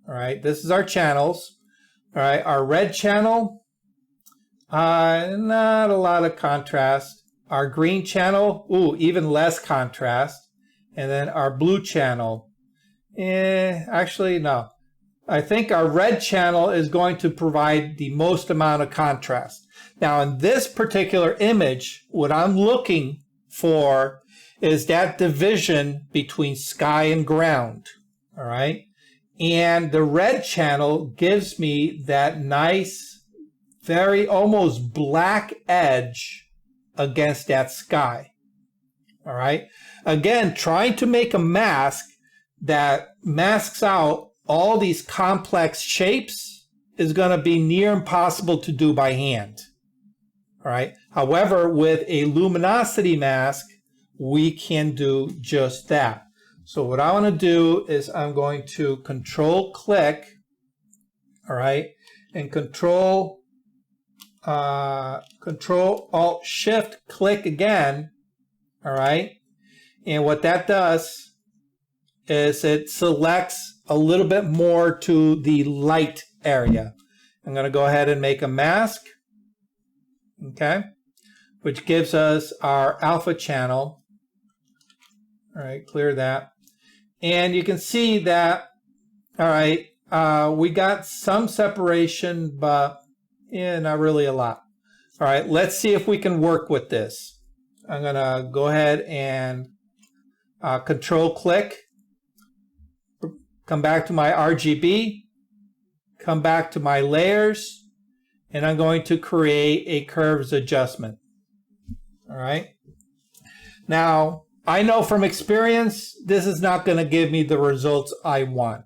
All right. This is our channels. All right. Our red channel, not a lot of contrast. Our green channel, ooh, even less contrast. And then our blue channel, actually, no. I think our red channel is going to provide the most amount of contrast. Now, in this particular image, what I'm looking for is that division between sky and ground, all right? And the red channel gives me that nice, very almost black edge against that sky, all right? Again, trying to make a mask that masks out all these complex shapes is going to be near impossible to do by hand. All right. However, with a luminosity mask, we can do just that. So what I want to do is I'm going to control click, all right, and control alt shift click again, all right. And what that does is it selects a little bit more to the light area. I'm going to go ahead and make a mask, okay, which gives us our alpha channel. All right, clear that. And you can see that, all right, we got some separation, but not really a lot. All right, let's see if we can work with this. I'm going to go ahead and control click. Come back to my RGB, come back to my layers, and I'm going to create a curves adjustment. All right. Now, I know from experience, this is not going to give me the results I want.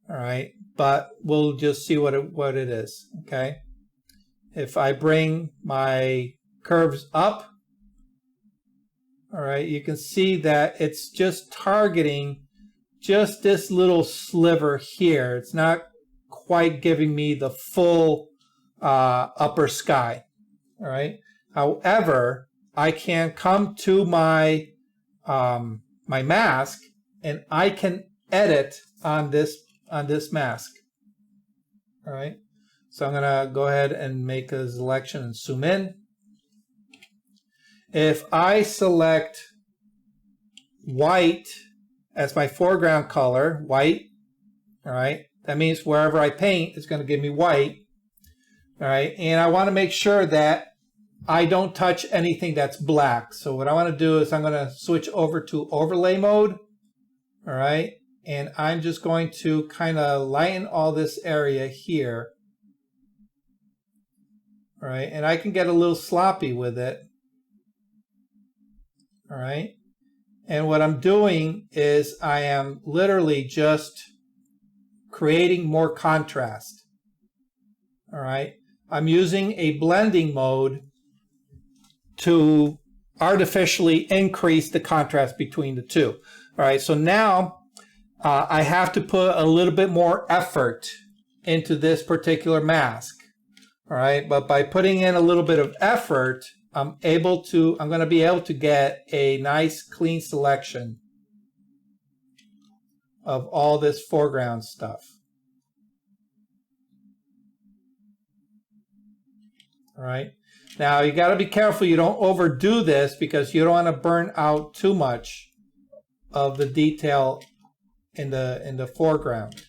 All right. But we'll just see what it is. Okay. if I bring my curves up, all right, you can see that it's just targeting just this little sliver here. It's not quite giving me the full upper sky. All right. However, I can come to my my mask, and I can edit on this mask. All right. So I'm gonna go ahead and make a selection and zoom in. If I select white as my foreground color, white, all right, that means wherever I paint, it's going to give me white, all right, and I want to make sure that I don't touch anything that's black. So what I want to do is I'm going to switch over to overlay mode, all right, and I'm just going to kind of lighten all this area here, all right, and I can get a little sloppy with it. All right. And what I'm doing is I am literally just creating more contrast. All right. I'm using a blending mode to artificially increase the contrast between the two. All right. So now I have to put a little bit more effort into this particular mask. All right. But by putting in a little bit of effort, I'm going to be able to get a nice clean selection of all this foreground stuff. All right. Now you got to be careful you don't overdo this, because you don't want to burn out too much of the detail in the foreground.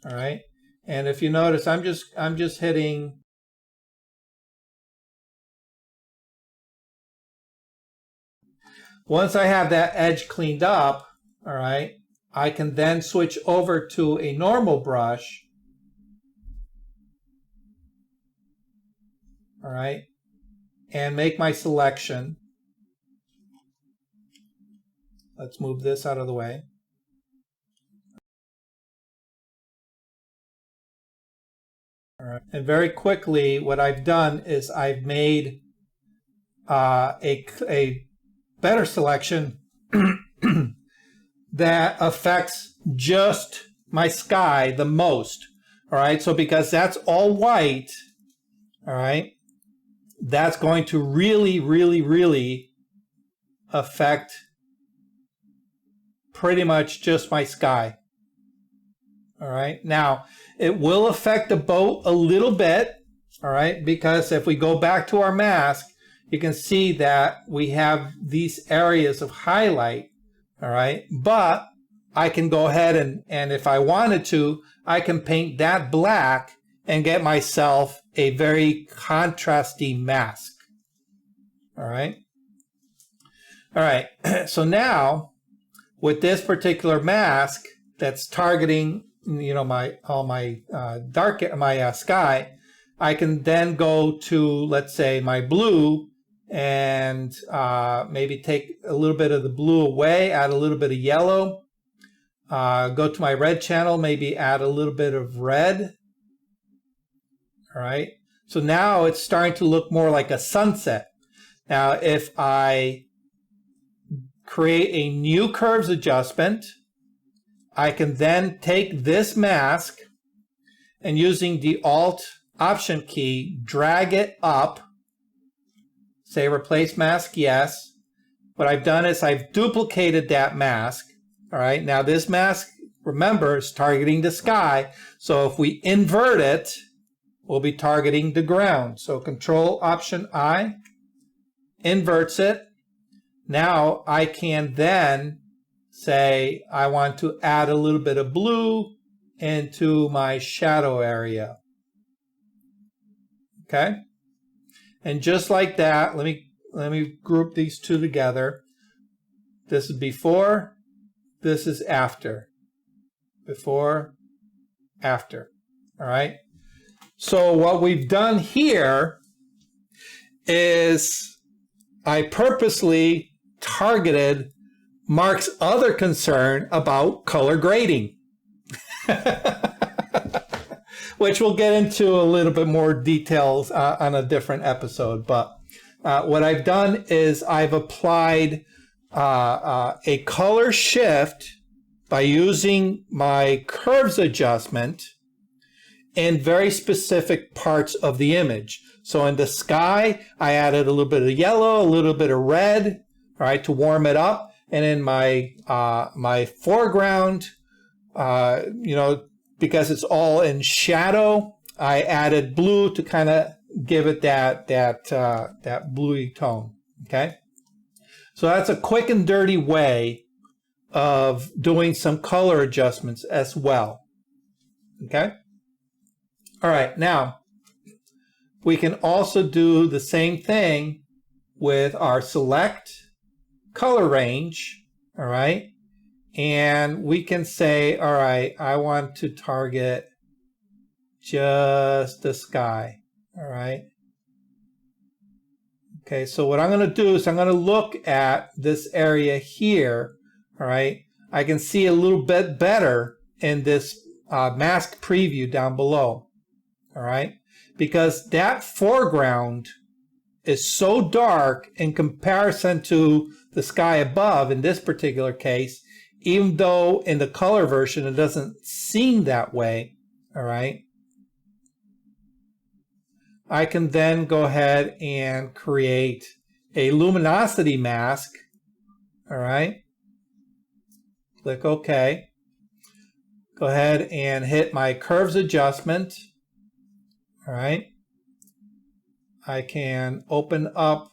All right. And if you notice, I'm just hitting once I have that edge cleaned up, all right, I can then switch over to a normal brush, all right, and make my selection. Let's move this out of the way. All right. And very quickly, what I've done is I've made a better selection that affects just my sky the most. All right. So because that's all white, all right, that's going to really, really, really affect pretty much just my sky. All right. Now, it will affect the boat a little bit, all right, because if we go back to our mask, you can see that we have these areas of highlight, all right, but I can go ahead and if I wanted to, I can paint that black and get myself a very contrasty mask, all right. All right, so now with this particular mask that's targeting, you know, my sky, I can then go to, let's say, my blue, and maybe take a little bit of the blue away, add a little bit of yellow, go to my red channel, maybe add a little bit of red. All right, so now it's starting to look more like a sunset. Now if I create a new curves adjustment, I can then take this mask and using the Alt Option key, drag it up, say replace mask, yes. What I've done is I've duplicated that mask. All right, now this mask, remember, is targeting the sky. So if we invert it, we'll be targeting the ground. So Control Option I, inverts it. Now I can then say I want to add a little bit of blue into my shadow area. Okay, and just like that, let me group these two together. This is before, this is after. Before, after. All right. So what we've done here is I purposely targeted Mark's other concern about color grading. which we'll get into a little bit more details on a different episode. But what I've done is I've applied a color shift by using my curves adjustment in very specific parts of the image. So in the sky, I added a little bit of yellow, a little bit of red, all right, to warm it up. And in my my foreground, because it's all in shadow, I added blue to kind of give it that bluey tone. Okay, so that's a quick and dirty way of doing some color adjustments as well. Okay, all right, now we can also do the same thing with our select color range, all right? And we can say, all right, I want to target just the sky, all right? Okay, so what I'm going to do is I'm going to look at this area here, all right? I can see a little bit better in this mask preview down below, all right? Because that foreground is so dark in comparison to the sky above in this particular case, even though in the color version it doesn't seem that way, all right? I can then go ahead and create a luminosity mask, all right? Click OK. Go ahead and hit my curves adjustment, all right? I can open up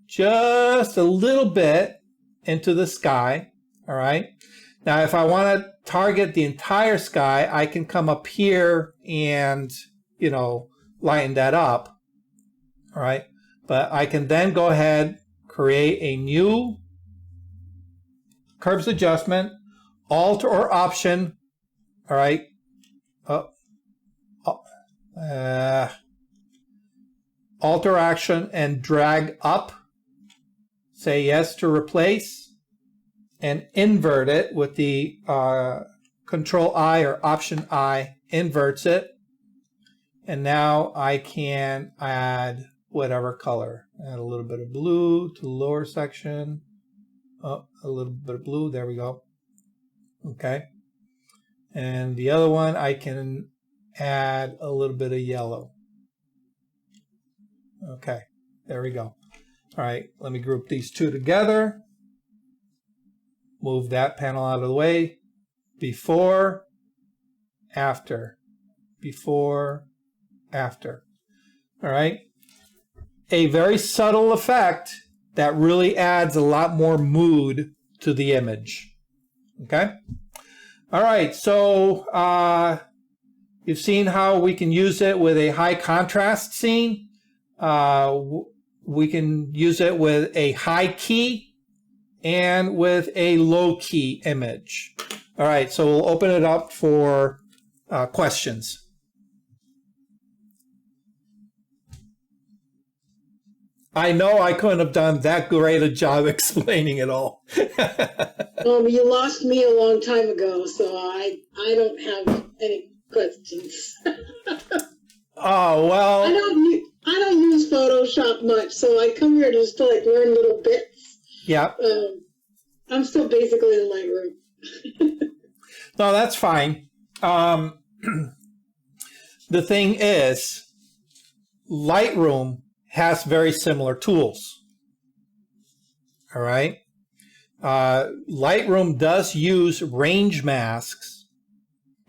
just a little bit into the sky, all right? Now, if I want to target the entire sky, I can come up here and, lighten that up, all right? But I can then go ahead, create a new curves adjustment, Alt or Option, all right? Alt or Action and drag up. Say yes to replace, and invert it with the Control I or Option I inverts it. And now I can add whatever color. Add a little bit of blue to the lower section. Oh, a little bit of blue. There we go. Okay. And the other one, I can add a little bit of yellow. Okay. There we go. All right, let me group these two together. Move that panel out of the way. Before, after. Before, after. All right. A very subtle effect that really adds a lot more mood to the image. Okay. All right, so you've seen how we can use it with a high contrast scene. We can use it with a high key and with a low key image. All right, so we'll open it up for questions. I know I couldn't have done that great a job explaining it all. You lost me a long time ago, so I don't have any questions. Oh, well. I don't use Photoshop much, so I come here just to learn little bits. Yeah. I'm still basically in Lightroom. No, that's fine. The thing is, Lightroom has very similar tools. All right. Lightroom does use range masks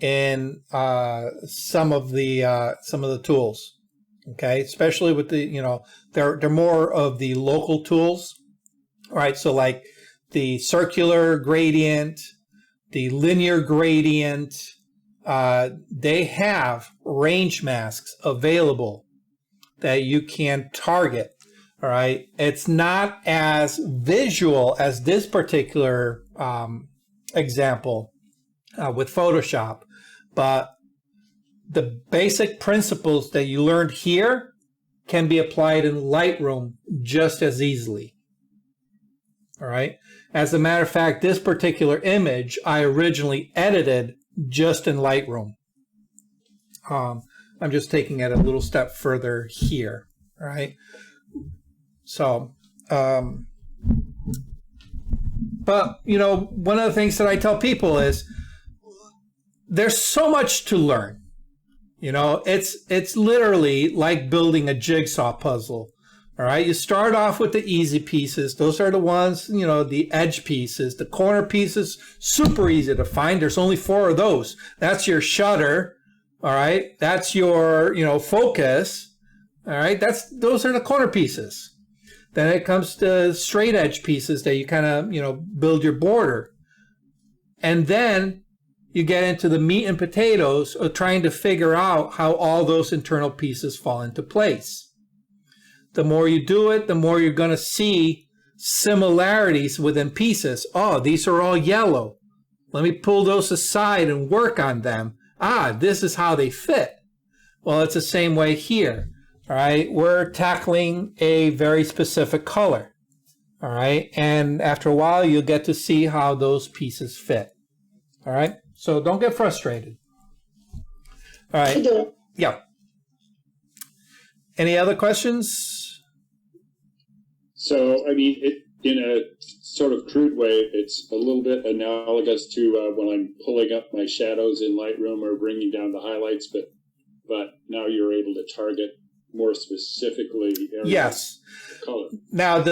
in some of the tools. Okay, especially with the they're more of the local tools. All right, so like the circular gradient, the linear gradient, they have range masks available that you can target. All right, it's not as visual as this particular example with Photoshop, but the basic principles that you learned here can be applied in Lightroom just as easily. All right. As a matter of fact, this particular image I originally edited just in Lightroom. I'm just taking it a little step further here, right? So, but, you know, one of the things that I tell people is there's so much to learn. You know, it's literally like building a jigsaw puzzle. All right, you start off with the easy pieces. Those are the ones, you know, the edge pieces, the corner pieces, super easy to find. There's only 4 of those. That's your shutter. All right, that's your, you know, focus. All right, those are the corner pieces. Then it comes to straight edge pieces that you kind of, you know, build your border. And then you get into the meat and potatoes of trying to figure out how all those internal pieces fall into place. The more you do it, the more you're going to see similarities within pieces. Oh, these are all yellow. Let me pull those aside and work on them. Ah, this is how they fit. Well, it's the same way here. All right, we're tackling a very specific color. All right, and after a while, you'll get to see how those pieces fit. All right, so don't get frustrated. All right, yeah. Any other questions? So, I mean, in a sort of crude way, it's a little bit analogous to when I'm pulling up my shadows in Lightroom or bringing down the highlights, but now you're able to target more specifically areas yes. of color. Now,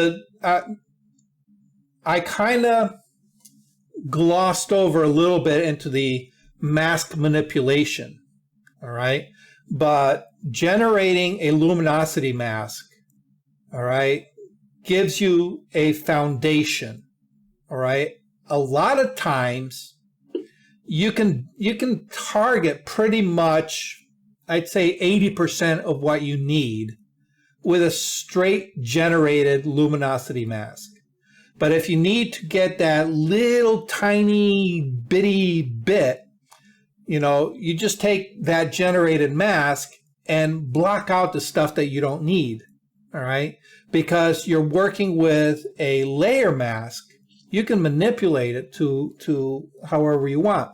I kind of glossed over a little bit into the mask manipulation, all right? But generating a luminosity mask, all right, gives you a foundation, all right? A lot of times you can target pretty much, I'd say 80% of what you need with a straight generated luminosity mask. But if you need to get that little tiny bitty bit, you know, you just take that generated mask and block out the stuff that you don't need, all right? Because you're working with a layer mask, you can manipulate it to however you want,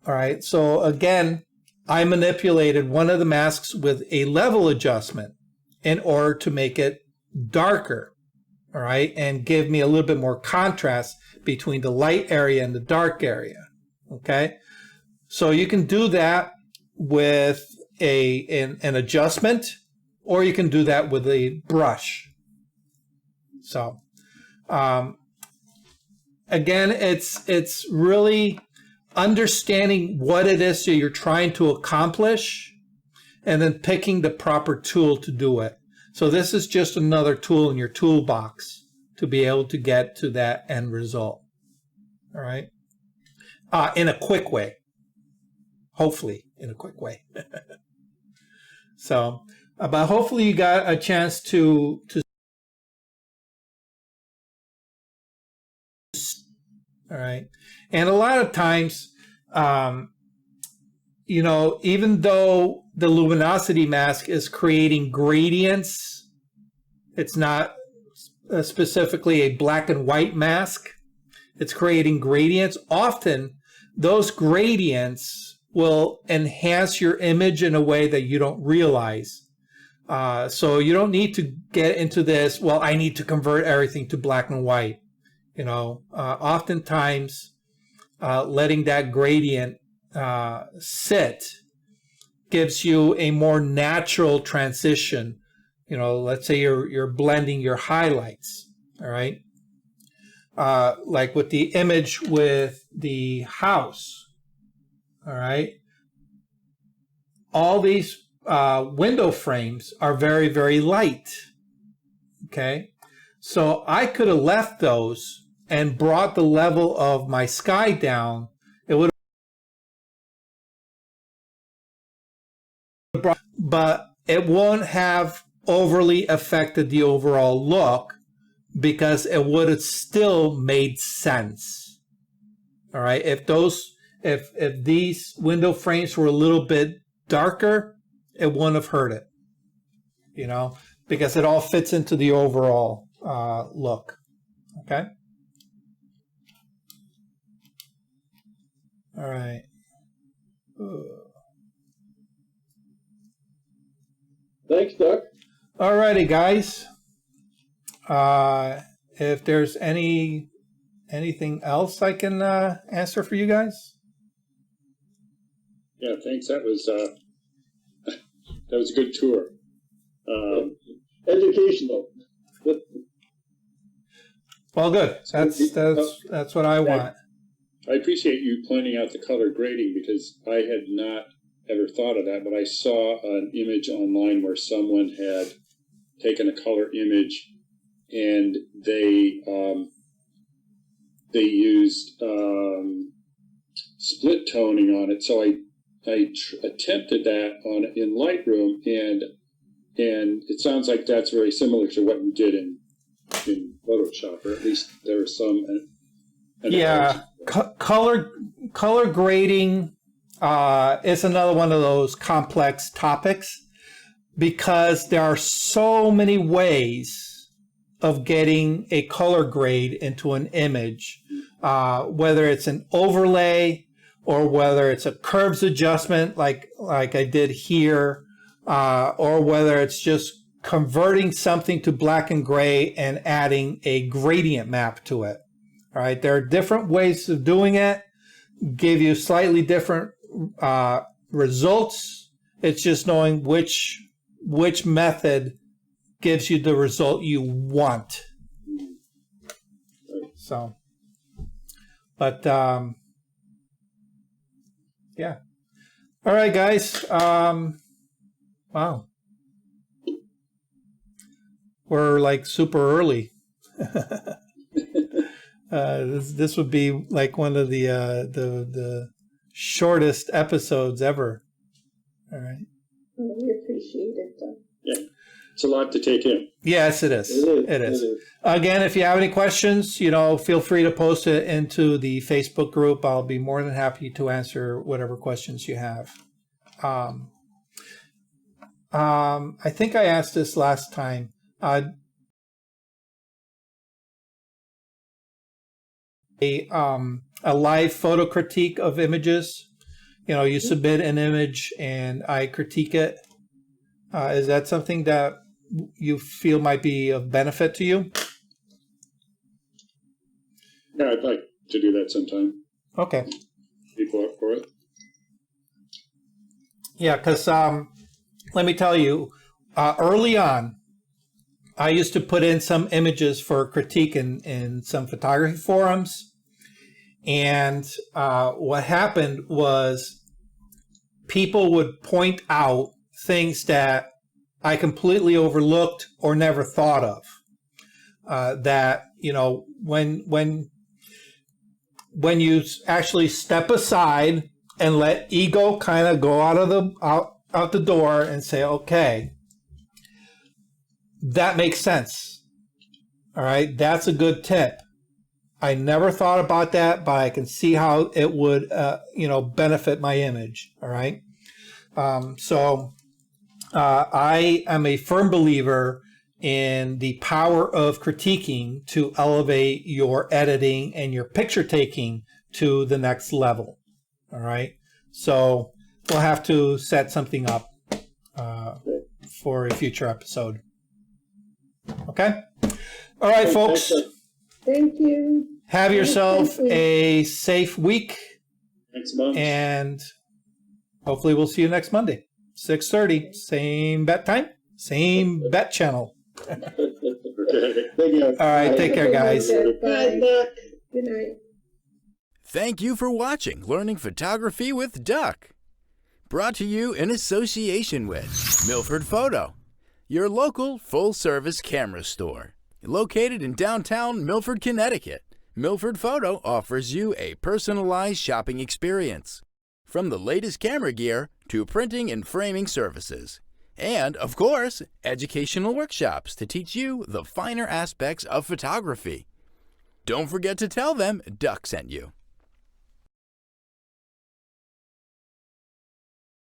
all right? So again, I manipulated one of the masks with a level adjustment in order to make it darker, all right, and give me a little bit more contrast between the light area and the dark area, okay? So you can do that with an adjustment, or you can do that with a brush. So, again, it's really understanding what it is that you're trying to accomplish and then picking the proper tool to do it. So this is just another tool in your toolbox to be able to get to that end result. All right? In a quick way. Hopefully, in a quick way. So, but hopefully you got a chance to all right. And a lot of times, you know, even though the luminosity mask is creating gradients, it's not specifically a black and white mask. It's creating gradients. Often, those gradients will enhance your image in a way that you don't realize. So you don't need to get into this, well, I need to convert everything to black and white. You know, oftentimes letting that gradient sit gives you a more natural transition. You know, let's say you're blending your highlights, all right? Like with the image with the house, all right? All these window frames are very, very light, okay? So I could have left those and brought the level of my sky down. It would have brought, but it won't have overly affected the overall look because it would have still made sense. All right, if these window frames were a little bit darker, it wouldn't have hurt it, you know, because it all fits into the overall look. Okay. All right. Thanks, Doc. All righty, guys. If there's anything else I can answer for you guys. Yeah, thanks. That was a good tour. Educational. Well, good. That's what I want. I appreciate you pointing out the color grading because I had not ever thought of that, but I saw an image online where someone had taken a color image and they used split toning on it. So I attempted that in Lightroom, and it sounds like that's very similar to what you did in Photoshop, or at least there was some. Yeah, color grading is another one of those complex topics because there are so many ways of getting a color grade into an image, whether it's an overlay or whether it's a curves adjustment like I did here, or whether it's just converting something to black and gray and adding a gradient map to it. All right, there are different ways of doing it, give you slightly different results. It's just knowing which method gives you the result you want. So, but yeah. All right, guys. Wow. We're like super early. This would be like one of the shortest episodes ever. All right. We appreciate it, though. Yeah, it's a lot to take in. Yes, it is. It is. Again, if you have any questions, feel free to post it into the Facebook group. I'll be more than happy to answer whatever questions you have. I think I asked this last time. A live photo critique of images. You submit an image and I critique it. Is that something that you feel might be of benefit to you? Yeah, I'd like to do that sometime. Okay. People up for it. Yeah, because let me tell you, early on, I used to put in some images for critique in some photography forums. And what happened was people would point out things that I completely overlooked or never thought of. That, when you actually step aside and let ego kind of go out the door and say, okay, that makes sense. All right, that's a good tip. I never thought about that, but I can see how it would, benefit my image. All right. So I am a firm believer in the power of critiquing to elevate your editing and your picture taking to the next level. All right. So we'll have to set something up for a future episode. Okay. All right, folks. Thank you. Have yourself a safe week. Thanks, Mom. And hopefully we'll see you next Monday, 6:30. Same bat time, same bat channel. Okay. Thank you. All right, take care, guys. Bye, Doc. Good night. Thank you for watching Learning Photography with Duck. Brought to you in association with Milford Photo, your local full-service camera store. Located in downtown Milford, Connecticut, Milford Photo offers you a personalized shopping experience. From the latest camera gear to printing and framing services. And, of course, educational workshops to teach you the finer aspects of photography. Don't forget to tell them Duck sent you.